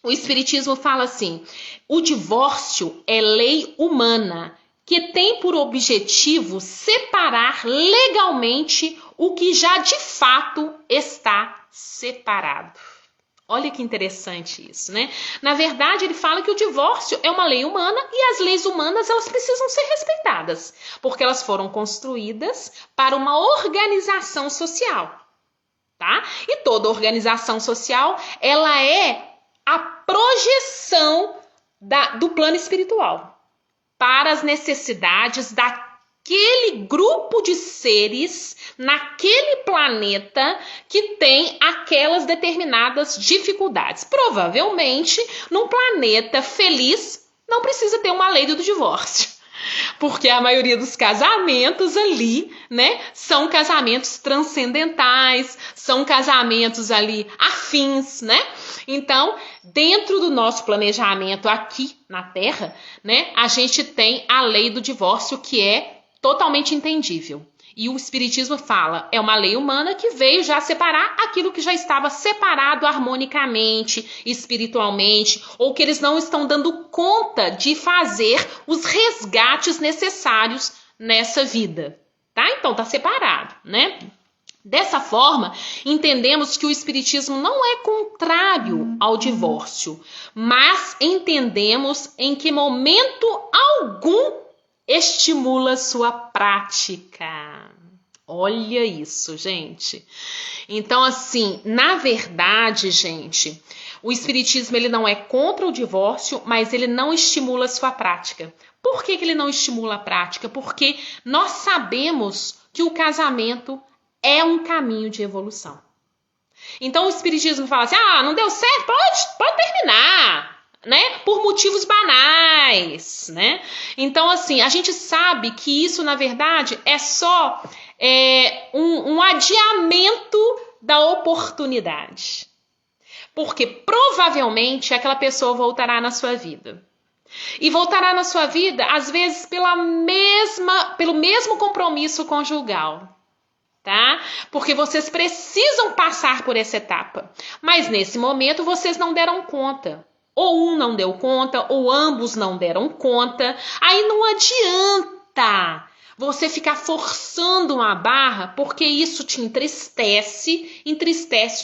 o espiritismo fala assim: o divórcio é lei humana, que tem por objetivo separar legalmente o que já de fato está separado. Olha que interessante isso, né? Na verdade, ele fala que o divórcio é uma lei humana e as leis humanas, elas precisam ser respeitadas, porque elas foram construídas para uma organização social, tá? E toda organização social, ela é a projeção do plano espiritual para as necessidades daquele grupo de seres naquele planeta que tem aquelas determinadas dificuldades. Provavelmente, num planeta feliz, não precisa ter uma lei do divórcio. Porque a maioria dos casamentos ali, né, são casamentos transcendentais, são casamentos ali afins, né? Então, dentro do nosso planejamento aqui na Terra, né, a gente tem a lei do divórcio, que é totalmente entendível. E o Espiritismo fala, é uma lei humana que veio já separar aquilo que já estava separado harmonicamente, espiritualmente, ou que eles não estão dando conta de fazer os resgates necessários nessa vida, tá? Então, tá separado, né? Dessa forma, entendemos que o Espiritismo não é contrário ao divórcio, mas entendemos em que momento algum estimula sua prática. Olha isso, gente. Então, assim, na verdade, gente, o Espiritismo ele não é contra o divórcio, mas ele não estimula sua prática. Por que ele não estimula a prática? Porque nós sabemos que o casamento é um caminho de evolução. Então, o Espiritismo fala assim, não deu certo? Pode terminar. Né? Por motivos banais, né? Então, assim, a gente sabe que isso, na verdade, é só um adiamento da oportunidade. Porque provavelmente aquela pessoa voltará na sua vida. E voltará na sua vida, às vezes, pelo mesmo compromisso conjugal. Tá? Porque vocês precisam passar por essa etapa. Mas nesse momento vocês não deram conta. Ou um não deu conta, ou ambos não deram conta. Aí não adianta você ficar forçando uma barra, porque isso te entristece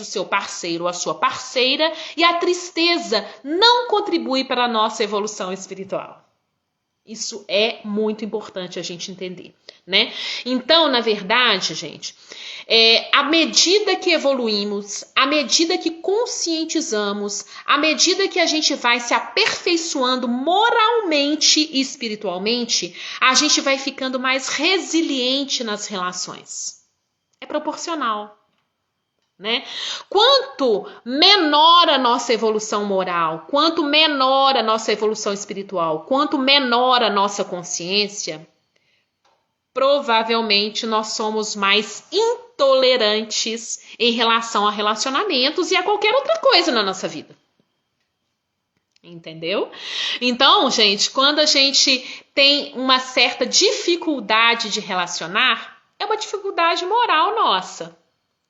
o seu parceiro ou a sua parceira, e a tristeza não contribui para a nossa evolução espiritual. Isso é muito importante a gente entender, né? Então, na verdade, gente, à medida que evoluímos, à medida que conscientizamos, à medida que a gente vai se aperfeiçoando moralmente e espiritualmente, a gente vai ficando mais resiliente nas relações. É proporcional. né? Quanto menor a nossa evolução moral, quanto menor a nossa evolução espiritual, quanto menor a nossa consciência, provavelmente nós somos mais intolerantes em relação a relacionamentos e a qualquer outra coisa na nossa vida. Entendeu? Então, gente, quando a gente tem uma certa dificuldade de relacionar, é uma dificuldade moral nossa.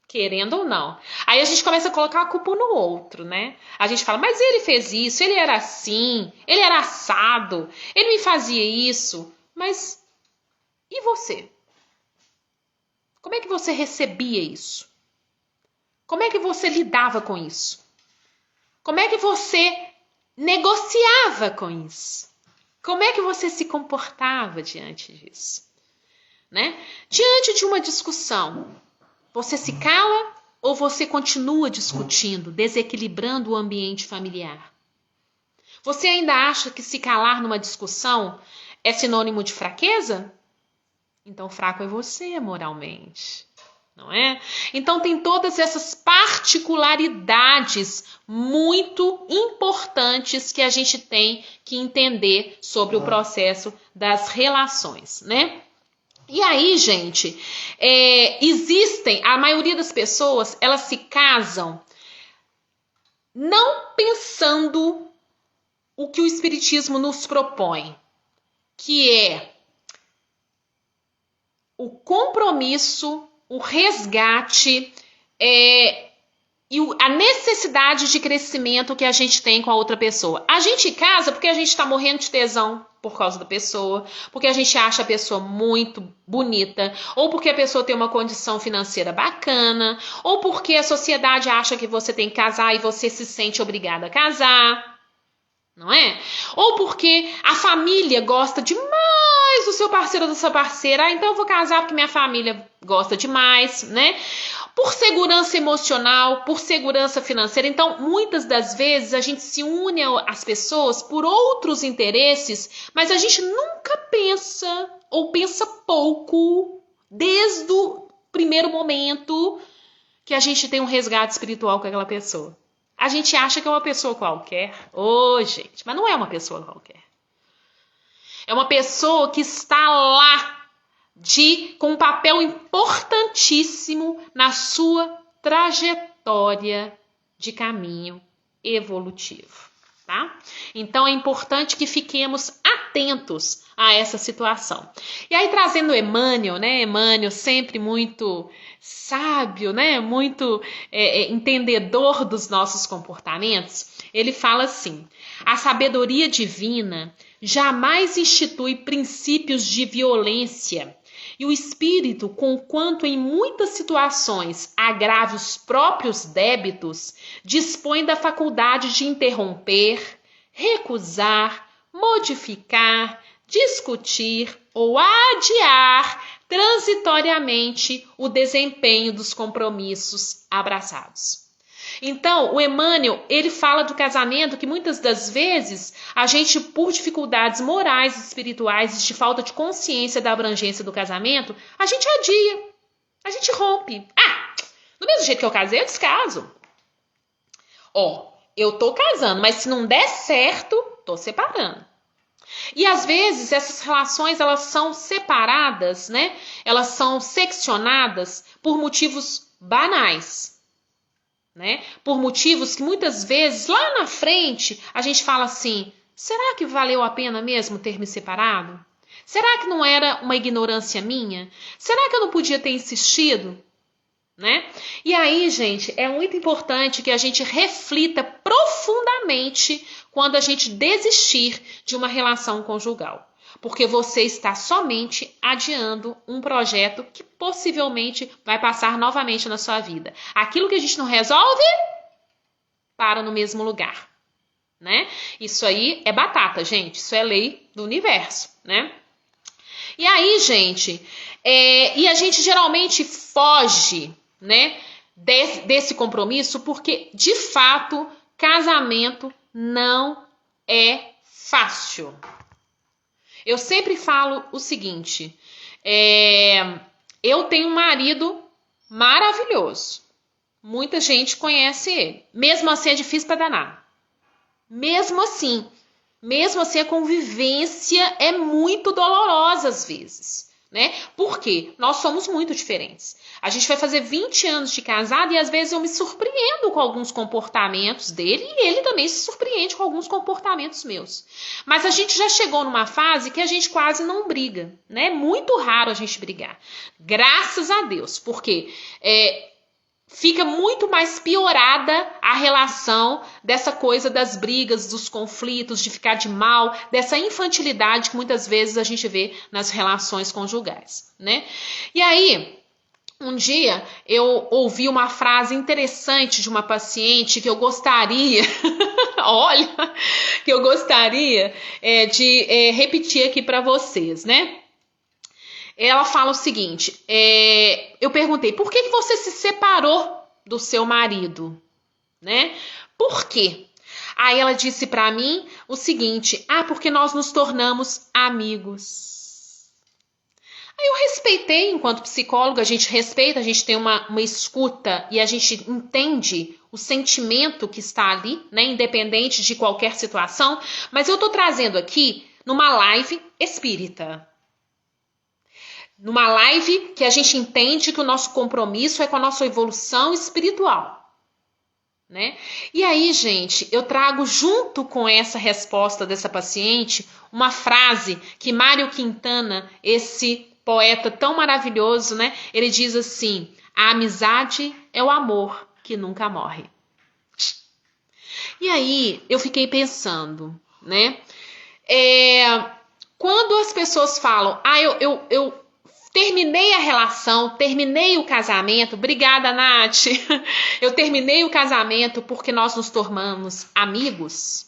Querendo ou não. Aí a gente começa a colocar a culpa no outro, né? A gente fala, mas ele fez isso, ele era assim, ele era assado, ele me fazia isso. Mas e você? Como é que você recebia isso? Como é que você lidava com isso? Como é que você negociava com isso? Como é que você se comportava diante disso? Né? Diante de uma discussão, você se cala ou você continua discutindo, desequilibrando o ambiente familiar? Você ainda acha que se calar numa discussão é sinônimo de fraqueza? Então fraco é você moralmente, não é? Então tem todas essas particularidades muito importantes que a gente tem que entender sobre o processo das relações, né? E aí, gente, a maioria das pessoas, elas se casam não pensando o que o Espiritismo nos propõe, que é o compromisso, o resgate e a necessidade de crescimento que a gente tem com a outra pessoa. A gente casa porque a gente está morrendo de tesão por causa da pessoa, porque a gente acha a pessoa muito bonita, ou porque a pessoa tem uma condição financeira bacana, ou porque a sociedade acha que você tem que casar e você se sente obrigada a casar, não é? Ou porque a família gosta demais do seu parceiro ou da sua parceira, então eu vou casar porque minha família gosta demais, né? Por segurança emocional, por segurança financeira. Então, muitas das vezes a gente se une às pessoas por outros interesses, mas a gente nunca pensa ou pensa pouco desde o primeiro momento que a gente tem um resgate espiritual com aquela pessoa. A gente acha que é uma pessoa qualquer. Gente, mas não é uma pessoa qualquer. É uma pessoa que está lá com um papel importantíssimo na sua trajetória de caminho evolutivo, tá? Então é importante que fiquemos atentos a essa situação. E aí trazendo Emmanuel, né? Emmanuel sempre muito sábio, né? Muito entendedor dos nossos comportamentos. Ele fala assim: a sabedoria divina jamais institui princípios de violência. E o espírito, conquanto em muitas situações agrave os próprios débitos, dispõe da faculdade de interromper, recusar, modificar, discutir ou adiar transitoriamente o desempenho dos compromissos abraçados. Então, o Emmanuel, ele fala do casamento que muitas das vezes a gente, por dificuldades morais e espirituais e de falta de consciência da abrangência do casamento, a gente adia, a gente rompe. Do mesmo jeito que eu casei, eu descaso. Eu tô casando, mas se não der certo, tô separando. E às vezes essas relações, elas são separadas, né? Elas são seccionadas por motivos banais. Né? Por motivos que muitas vezes lá na frente a gente fala assim: será que valeu a pena mesmo ter me separado? Será que não era uma ignorância minha? Será que eu não podia ter insistido? Né? E aí, gente, é muito importante que a gente reflita profundamente quando a gente desistir de uma relação conjugal. Porque você está somente adiando um projeto que possivelmente vai passar novamente na sua vida. Aquilo que a gente não resolve, para no mesmo lugar, né? Isso aí é batata, gente. Isso é lei do universo, né? E aí, gente, e a gente geralmente foge, né, desse compromisso porque, de fato, casamento não é fácil. Eu sempre falo o seguinte: eu tenho um marido maravilhoso, Muita gente conhece ele. Mesmo assim é difícil para danar. Mesmo assim a convivência é muito dolorosa às vezes, né? Por quê? Nós somos muito diferentes. A gente vai fazer 20 anos de casado e às vezes eu me surpreendo com alguns comportamentos dele e ele também se surpreende com alguns comportamentos meus. Mas a gente já chegou numa fase que a gente quase não briga, né? É muito raro a gente brigar. Graças a Deus, porque fica muito mais piorada a relação dessa coisa das brigas, dos conflitos, de ficar de mal, dessa infantilidade que muitas vezes a gente vê nas relações conjugais, né? E aí, um dia eu ouvi uma frase interessante de uma paciente que eu gostaria, olha, que eu gostaria de repetir aqui para vocês, né? Ela fala o seguinte, eu perguntei, por que você se separou do seu marido, né? Por quê? Aí ela disse para mim o seguinte, porque nós nos tornamos amigos. Aí eu respeitei, enquanto psicóloga, a gente respeita, a gente tem uma escuta e a gente entende o sentimento que está ali, né? Independente de qualquer situação, mas eu tô trazendo aqui numa live espírita. Numa live que a gente entende que o nosso compromisso é com a nossa evolução espiritual, né? E aí, gente, eu trago junto com essa resposta dessa paciente uma frase que Mário Quintana, esse poeta tão maravilhoso, né? Ele diz assim, a amizade é o amor que nunca morre. E aí, eu fiquei pensando, né? Quando as pessoas falam, eu terminei a relação, terminei o casamento. Obrigada, Nath. Eu terminei o casamento porque nós nos tornamos amigos,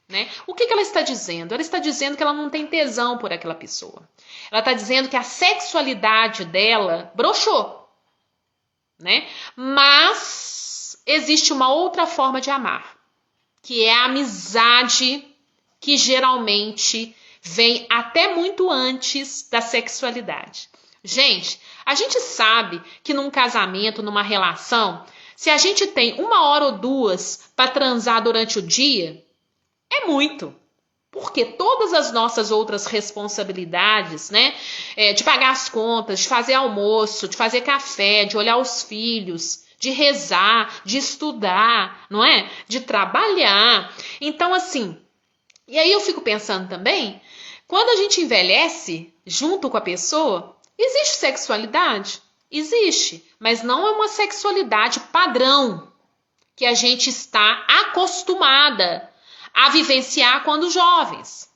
né? O que ela está dizendo? Ela está dizendo que ela não tem tesão por aquela pessoa. Ela está dizendo que a sexualidade dela broxou, né? Mas existe uma outra forma de amar, que é a amizade, que geralmente vem até muito antes da sexualidade. Gente, a gente sabe que num casamento, numa relação, se a gente tem 1 hora ou 2 para transar durante o dia, é muito. Porque todas as nossas outras responsabilidades, né? De pagar as contas, de fazer almoço, de fazer café, de olhar os filhos, de rezar, de estudar, não é? De trabalhar. Então, assim, e aí eu fico pensando também, quando a gente envelhece junto com a pessoa, existe sexualidade? Existe, mas não é uma sexualidade padrão que a gente está acostumada a vivenciar quando jovens.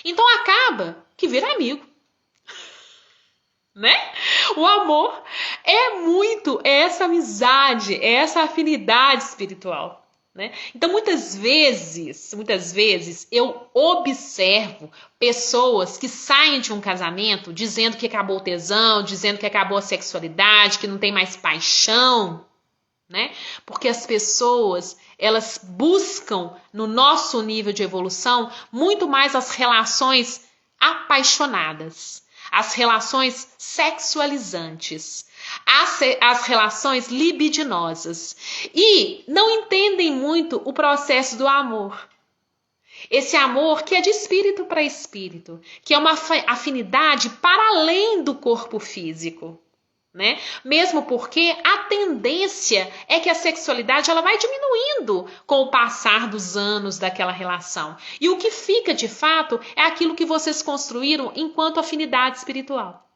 Então acaba que vira amigo, né? O amor é essa amizade, é essa afinidade espiritual, né? Então muitas vezes eu observo pessoas que saem de um casamento dizendo que acabou o tesão, dizendo que acabou a sexualidade, que não tem mais paixão, né? Porque as pessoas, elas buscam no nosso nível de evolução muito mais as relações apaixonadas, as relações sexualizantes, as relações libidinosas, e não entendem muito o processo do amor. Esse amor que é de espírito para espírito, que é uma afinidade para além do corpo físico, né? Mesmo porque a tendência é que a sexualidade ela vai diminuindo com o passar dos anos daquela relação. E o que fica de fato é aquilo que vocês construíram enquanto afinidade espiritual,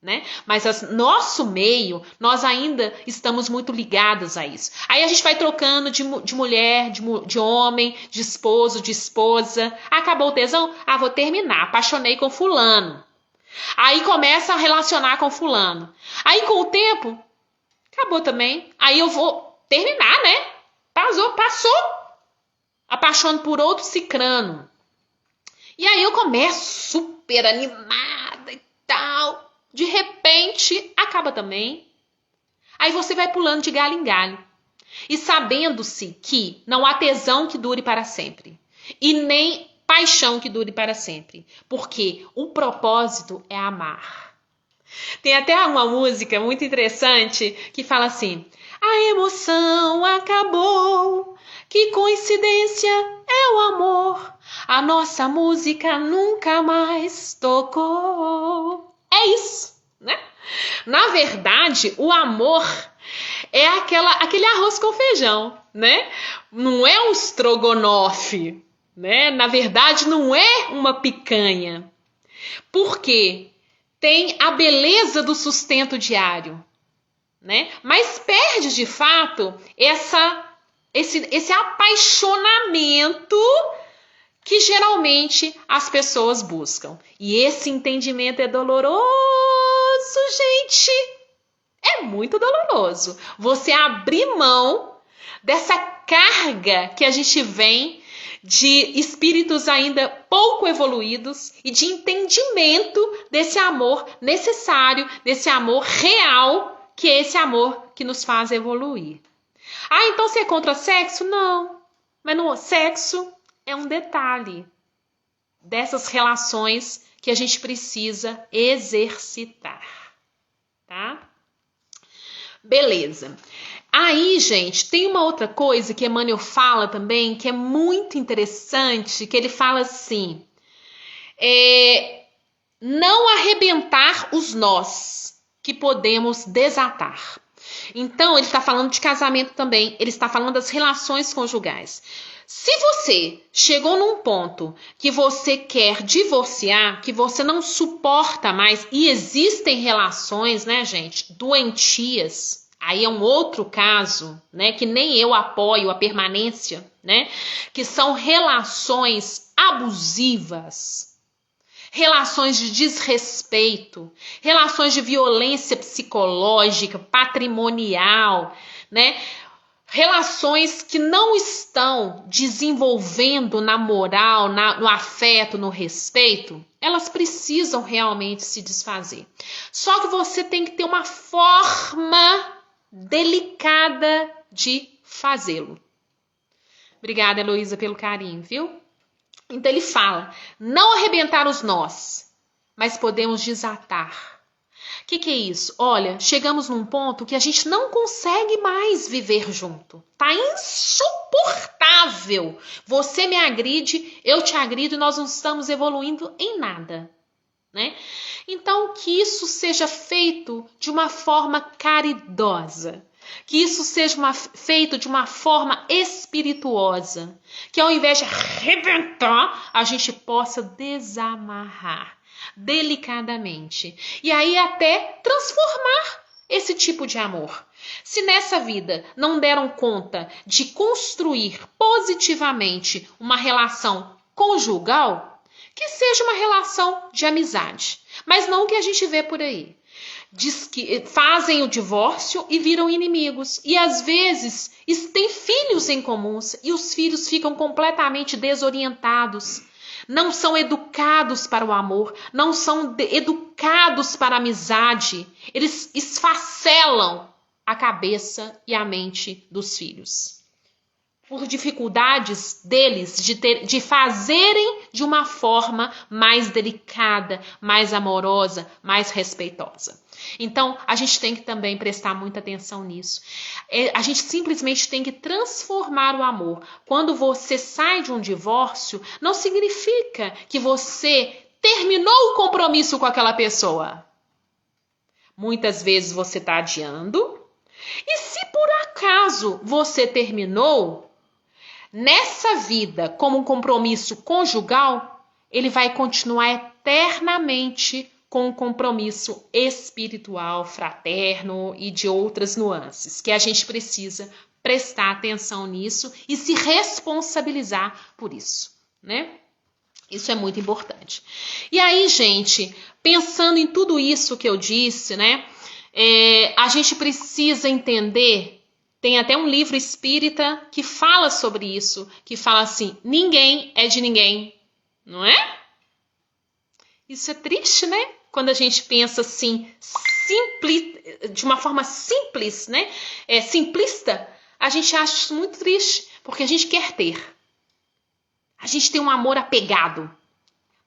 né? Mas nosso meio, nós ainda estamos muito ligados a isso. Aí a gente vai trocando de mulher, de homem, de esposo, de esposa. Acabou o tesão? Vou terminar. Apaixonei com fulano. Aí começa a relacionar com fulano. Aí com o tempo, acabou também. Aí eu vou terminar, né? Passou. Apaixono por outro cicrano. E aí eu começo super animada e tal. De repente, acaba também. Aí você vai pulando de galho em galho. E sabendo-se que não há tesão que dure para sempre. E nem paixão que dure para sempre. Porque o propósito é amar. Tem até uma música muito interessante que fala assim: A emoção acabou. Que coincidência é o amor. A nossa música nunca mais tocou. É isso, né? Na verdade, o amor é aquele arroz com feijão, né? Não é um estrogonofe, né? Na verdade, não é uma picanha. Por quê? Tem a beleza do sustento diário, né? Mas perde de fato esse apaixonamento que geralmente as pessoas buscam. E esse entendimento é doloroso, gente. É muito doloroso. Você abrir mão dessa carga que a gente vem de espíritos ainda pouco evoluídos e de entendimento desse amor necessário, desse amor real, que é esse amor que nos faz evoluir. Ah, então você é contra sexo? Não. Mas no sexo é um detalhe dessas relações que a gente precisa exercitar, tá? Beleza. Aí, gente, tem uma outra coisa que Emmanuel fala também, que é muito interessante, que ele fala assim, não arrebentar os nós que podemos desatar. Então, ele está falando de casamento também, ele está falando das relações conjugais. Se você chegou num ponto que você quer divorciar, que você não suporta mais, e existem relações, né, gente, doentias, aí é um outro caso, né, que nem eu apoio a permanência, né, que são relações abusivas, relações de desrespeito, relações de violência psicológica, patrimonial, né? Relações que não estão desenvolvendo na moral, no afeto, no respeito, elas precisam realmente se desfazer. Só que você tem que ter uma forma delicada de fazê-lo. Obrigada, Heloísa, pelo carinho, viu? Então ele fala, não arrebentar os nós, mas podemos desatar. O que é isso? Olha, chegamos num ponto que a gente não consegue mais viver junto. Tá insuportável. Você me agride, eu te agrido e nós não estamos evoluindo em nada, né? Então, que isso seja feito de uma forma caridosa. Que isso seja feito de uma forma espirituosa. Que ao invés de arrebentar, a gente possa desamarrar delicadamente. E aí até transformar esse tipo de amor. Se nessa vida não deram conta de construir positivamente uma relação conjugal, que seja uma relação de amizade. Mas não o que a gente vê por aí. Diz que fazem o divórcio e viram inimigos. E às vezes têm filhos em comuns e os filhos ficam completamente desorientados. Não são educados para o amor, não são educados para a amizade. Eles esfacelam a cabeça e a mente dos filhos. Por dificuldades deles de fazerem de uma forma mais delicada, mais amorosa, mais respeitosa. Então, a gente tem que também prestar muita atenção nisso. A gente simplesmente tem que transformar o amor. Quando você sai de um divórcio, não significa que você terminou o compromisso com aquela pessoa. Muitas vezes você está adiando. E se por acaso você terminou, nessa vida, como um compromisso conjugal, ele vai continuar eternamente com um compromisso espiritual, fraterno e de outras nuances, que a gente precisa prestar atenção nisso e se responsabilizar por isso, né? Isso é muito importante. E aí, gente, pensando em tudo isso que eu disse, né? A gente precisa entender. Tem até um livro espírita que fala sobre isso, que fala assim, ninguém é de ninguém, não é? Isso é triste, né? Quando a gente pensa assim, de uma forma simples, né? Simplista, a gente acha isso muito triste, porque a gente quer ter. A gente tem um amor apegado.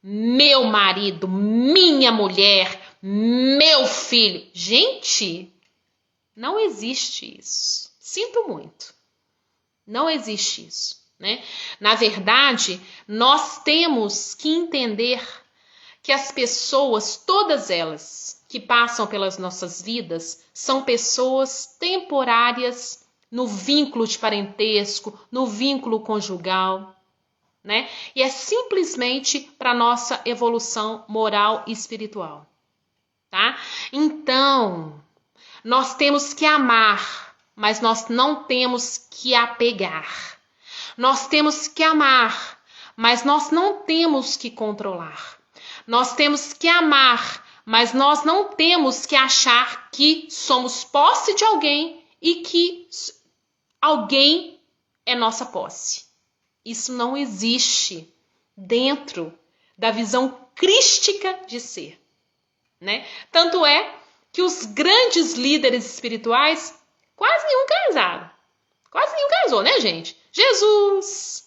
Meu marido, minha mulher, meu filho. Gente, Não existe isso. Sinto muito. Não existe isso, né? Na verdade, nós temos que entender que as pessoas, todas elas que passam pelas nossas vidas, são pessoas temporárias no vínculo de parentesco, no vínculo conjugal, né? E é simplesmente para nossa evolução moral e espiritual, tá? Então, nós temos que amar, mas nós não temos que apegar. Nós temos que amar, mas nós não temos que controlar. Nós temos que amar, mas nós não temos que achar que somos posse de alguém e que alguém é nossa posse. Isso não existe dentro da visão crística de ser, né? Tanto é que os grandes líderes espirituais quase nenhum casaram. Quase nenhum casou, né, gente? Jesus,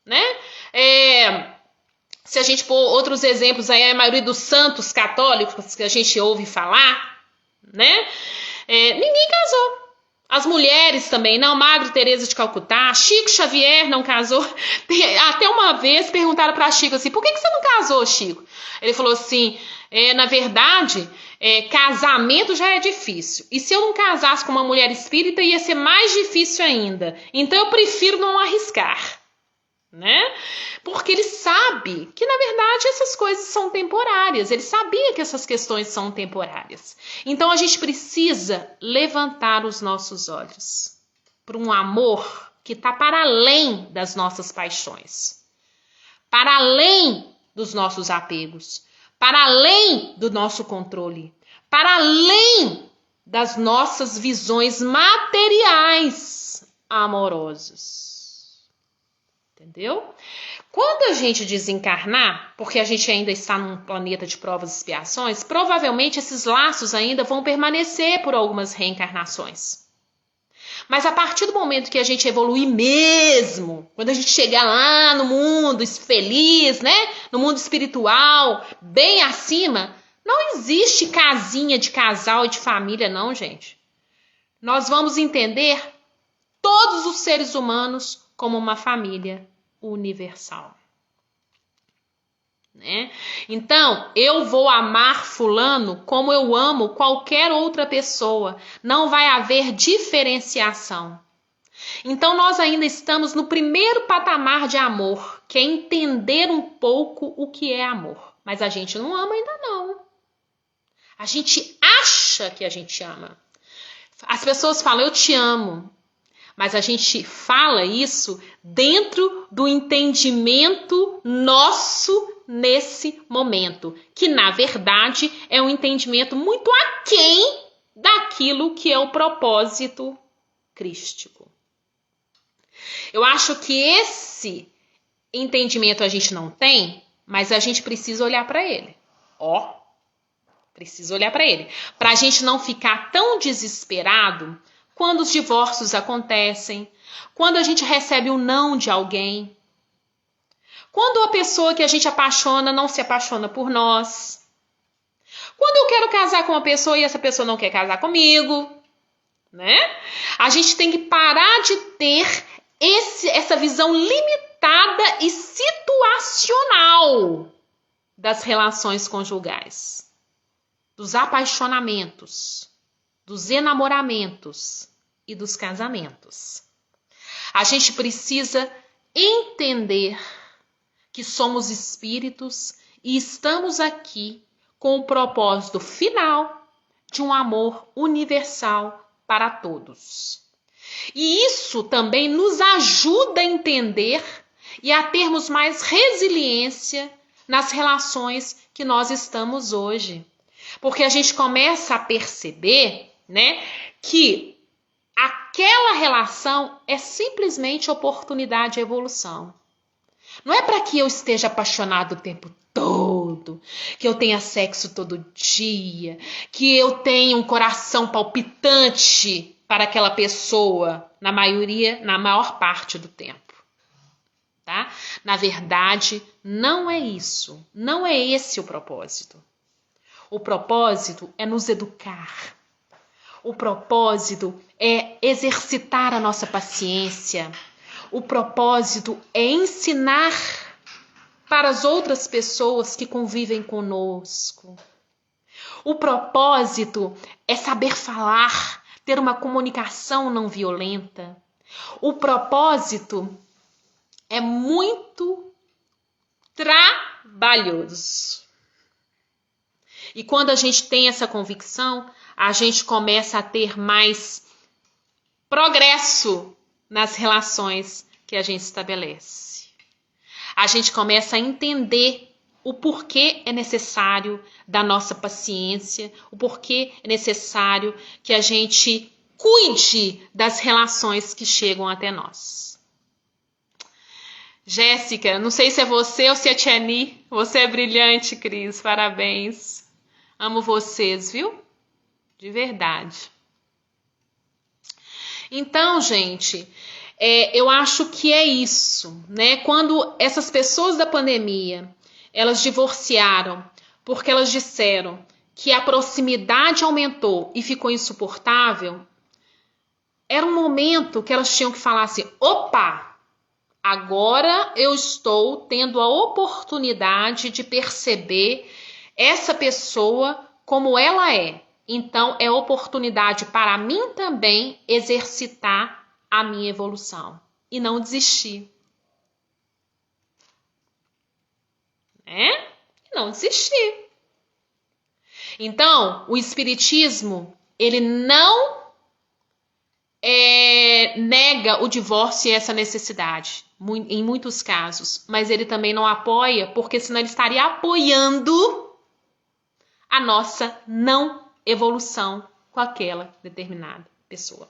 né? Se a gente pôr outros exemplos aí, a maioria dos santos católicos que a gente ouve falar, né? Ninguém casou. As mulheres também, não. Madre Teresa de Calcutá, Chico Xavier não casou. Até uma vez perguntaram para Chico assim, por que você não casou, Chico? Ele falou assim, na verdade, casamento já é difícil. E se eu não casasse com uma mulher espírita, ia ser mais difícil ainda. Então eu prefiro não arriscar, né? Porque ele sabe que, na verdade, essas coisas são temporárias. Ele sabia que essas questões são temporárias. Então, a gente precisa levantar os nossos olhos para um amor que está para além das nossas paixões, para além dos nossos apegos, para além do nosso controle, para além das nossas visões materiais amorosas. Entendeu? Quando a gente desencarnar, porque a gente ainda está num planeta de provas e expiações, provavelmente esses laços ainda vão permanecer por algumas reencarnações. Mas a partir do momento que a gente evoluir mesmo, quando a gente chegar lá no mundo feliz, né? No mundo espiritual, bem acima, não existe casinha de casal e de família, não, gente. Nós vamos entender todos os seres humanos como uma família universal, né? Então, eu vou amar fulano como eu amo qualquer outra pessoa. Não vai haver diferenciação. Então, nós ainda estamos no primeiro patamar de amor, que é entender um pouco o que é amor. Mas a gente não ama ainda não. A gente acha que a gente ama. As pessoas falam, eu te amo. Mas a gente fala isso dentro do entendimento nosso nesse momento, que na verdade é um entendimento muito aquém daquilo que é o propósito crístico. Eu acho que esse entendimento a gente não tem, mas a gente precisa olhar para ele. Precisa olhar para ele. Para a gente não ficar tão desesperado quando os divórcios acontecem, quando a gente recebe o não de alguém, quando a pessoa que a gente apaixona não se apaixona por nós, quando eu quero casar com uma pessoa e essa pessoa não quer casar comigo, né? A gente tem que parar de ter essa visão limitada e situacional das relações conjugais, dos apaixonamentos, dos enamoramentos e dos casamentos. A gente precisa entender que somos espíritos e estamos aqui com o propósito final de um amor universal para todos. E isso também nos ajuda a entender e a termos mais resiliência nas relações que nós estamos hoje. Porque a gente começa a perceber, né, que aquela relação é simplesmente oportunidade de evolução. Não é para que eu esteja apaixonado o tempo todo, que eu tenha sexo todo dia, que eu tenha um coração palpitante para aquela pessoa, na maior parte do tempo. Tá? Na verdade, não é isso. Não é esse o propósito. O propósito é nos educar. O propósito é exercitar a nossa paciência. O propósito é ensinar para as outras pessoas que convivem conosco. O propósito é saber falar, ter uma comunicação não violenta. O propósito é muito trabalhoso. E quando a gente tem essa convicção, a gente começa a ter mais progresso nas relações que a gente estabelece. A gente começa a entender o porquê é necessário da nossa paciência, o porquê é necessário que a gente cuide das relações que chegam até nós. Jéssica, não sei se é você ou se é Tiani. Você é brilhante, Cris. Parabéns. Amo vocês, viu? De verdade. Então, gente, eu acho que é isso, né? Quando essas pessoas da pandemia, elas divorciaram porque elas disseram que a proximidade aumentou e ficou insuportável, era um momento que elas tinham que falar assim, opa, agora eu estou tendo a oportunidade de perceber essa pessoa como ela é. Então, é oportunidade para mim também exercitar a minha evolução e não desistir. Não desistir. Então, o Espiritismo, ele não nega o divórcio e essa necessidade, em muitos casos, mas ele também não apoia, porque senão ele estaria apoiando a nossa não evolução com aquela determinada pessoa.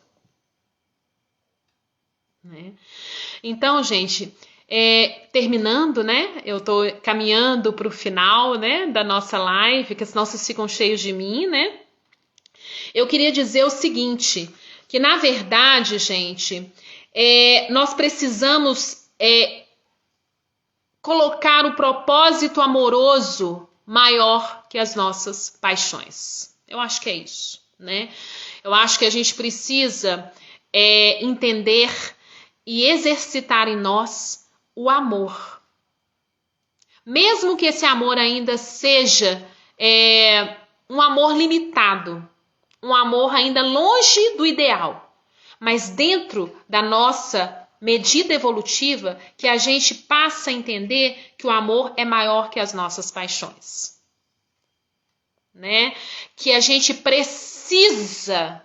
Né? Então, gente, terminando, né? Eu tô caminhando para o final, né, da nossa live, que senão vocês ficam cheios de mim, né? Eu queria dizer o seguinte, que na verdade, gente, nós precisamos colocar o propósito amoroso maior que as nossas paixões. Eu acho que é isso, né? Eu acho que a gente precisa entender e exercitar em nós o amor. Mesmo que esse amor ainda seja um amor limitado, um amor ainda longe do ideal, mas dentro da nossa medida evolutiva, que a gente passa a entender que o amor é maior que as nossas paixões. Né? Que a gente precisa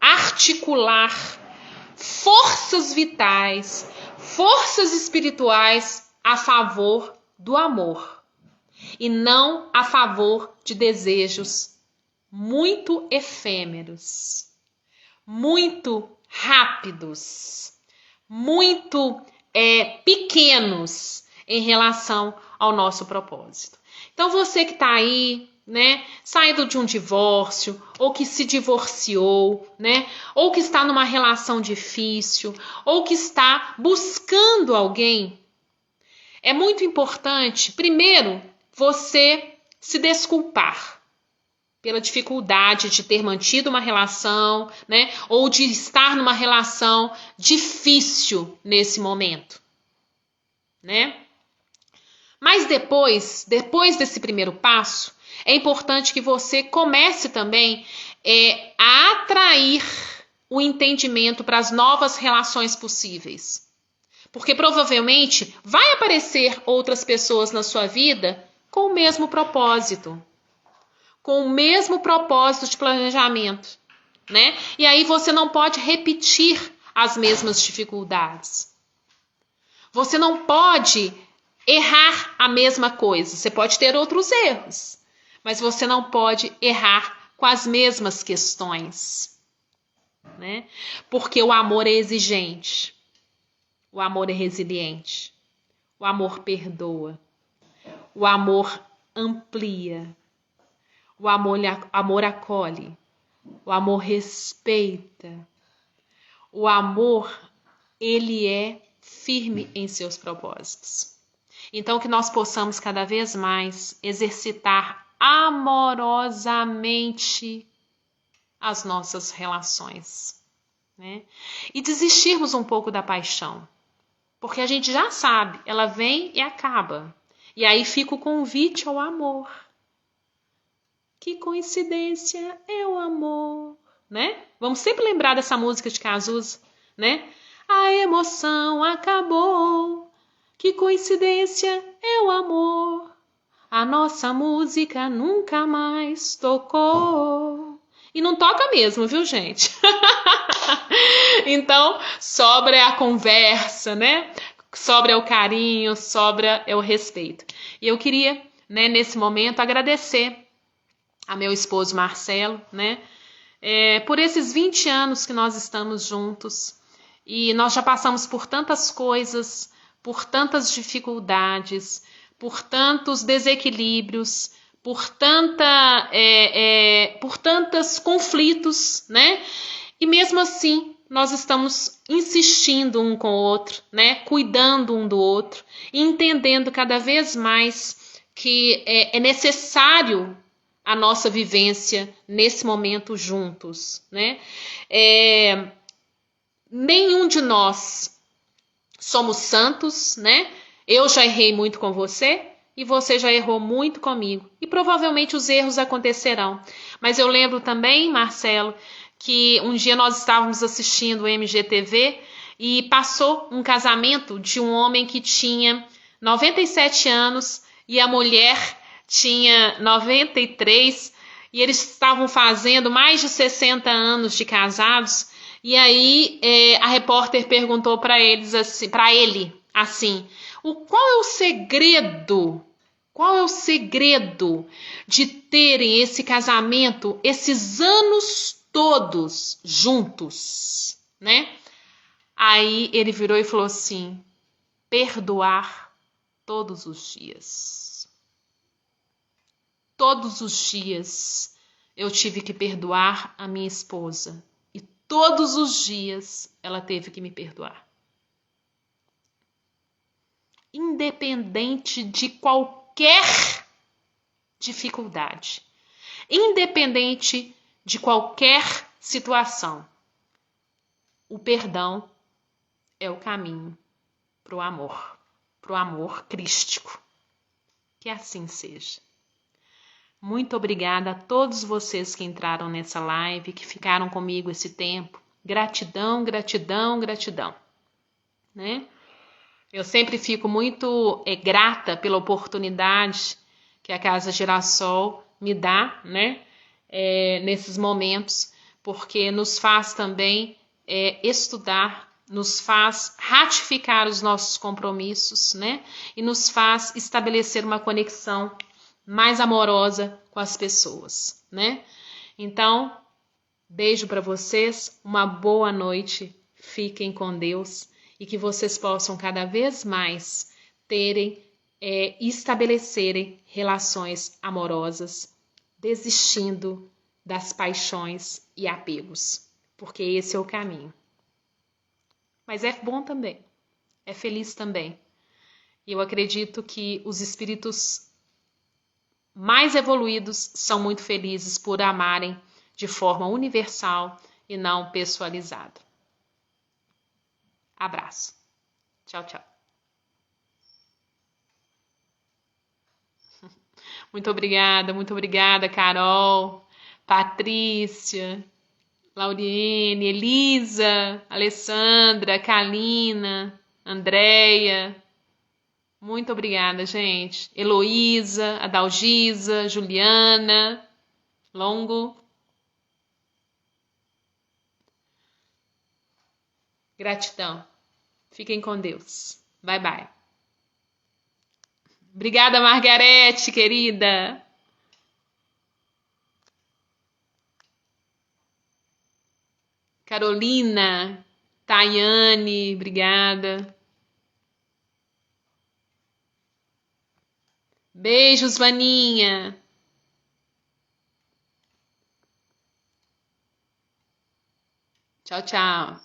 articular forças vitais, forças espirituais a favor do amor e não a favor de desejos muito efêmeros, muito rápidos, muito pequenos em relação ao nosso propósito. Então você que está aí, né, saindo de um divórcio, ou que se divorciou, né, ou que está numa relação difícil, ou que está buscando alguém, é muito importante, primeiro, você se desculpar pela dificuldade de ter mantido uma relação, né, ou de estar numa relação difícil nesse momento, né? Mas depois desse primeiro passo, é importante que você comece também a atrair o entendimento para as novas relações possíveis. Porque provavelmente vai aparecer outras pessoas na sua vida com o mesmo propósito. Com o mesmo propósito de planejamento, né? E aí você não pode repetir as mesmas dificuldades. Você não pode errar a mesma coisa. Você pode ter outros erros, mas você não pode errar com as mesmas questões, né? Porque o amor é exigente, o amor é resiliente, o amor perdoa, o amor amplia. O amor acolhe, o amor respeita, o amor, ele é firme em seus propósitos. Então, que nós possamos cada vez mais exercitar amorosamente as nossas relações, né? E desistirmos um pouco da paixão, porque a gente já sabe, ela vem e acaba. E aí fica o convite ao amor. Que coincidência é o amor, né? Vamos sempre lembrar dessa música de Cazuza, né? A emoção acabou. Que coincidência é o amor. A nossa música nunca mais tocou. E não toca mesmo, viu, gente? Então, sobra a conversa, né? Sobra o carinho, sobra o respeito. E eu queria, né, nesse momento, agradecer a meu esposo Marcelo, né? Por esses 20 anos que nós estamos juntos. E nós já passamos por tantas coisas, por tantas dificuldades, por tantos desequilíbrios, por tantos conflitos, né? E mesmo assim, nós estamos insistindo um com o outro, né? Cuidando um do outro, e entendendo cada vez mais que é necessário a nossa vivência nesse momento juntos, né? Nenhum de nós somos santos, né? Eu já errei muito com você e você já errou muito comigo. E provavelmente os erros acontecerão. Mas eu lembro também, Marcelo, que um dia nós estávamos assistindo o MGTV e passou um casamento de um homem que tinha 97 anos e a mulher tinha 93 e eles estavam fazendo mais de 60 anos de casados. E aí a repórter perguntou para ele assim, qual é o segredo? Qual é o segredo de terem esse casamento, esses anos todos juntos, né? Aí ele virou e falou assim: perdoar todos os dias. Todos os dias eu tive que perdoar a minha esposa. E todos os dias ela teve que me perdoar. Independente de qualquer dificuldade. Independente de qualquer situação. O perdão é o caminho para o amor crístico. Que assim seja. Muito obrigada a todos vocês que entraram nessa live, que ficaram comigo esse tempo. Gratidão, gratidão, gratidão. Né? Eu sempre fico muito grata pela oportunidade que a Casa Girassol me dá, né? Nesses momentos, porque nos faz também estudar, nos faz ratificar os nossos compromissos, né? E nos faz estabelecer uma conexão mais amorosa com as pessoas, né? Então, beijo para vocês, uma boa noite, fiquem com Deus e que vocês possam cada vez mais terem e estabelecerem relações amorosas, desistindo das paixões e apegos, porque esse é o caminho. Mas é bom também, é feliz também. E eu acredito que os espíritos mais evoluídos são muito felizes por amarem de forma universal e não pessoalizada. Abraço. Tchau, tchau. Muito obrigada, Carol, Patrícia, Lauriene, Elisa, Alessandra, Kalina, Andréia. Muito obrigada, gente. Heloísa, Adalgisa, Juliana, Longo. Gratidão. Fiquem com Deus. Bye, bye. Obrigada, Margarete, querida. Carolina, Tayane, obrigada. Beijos, Vaninha. Tchau, tchau.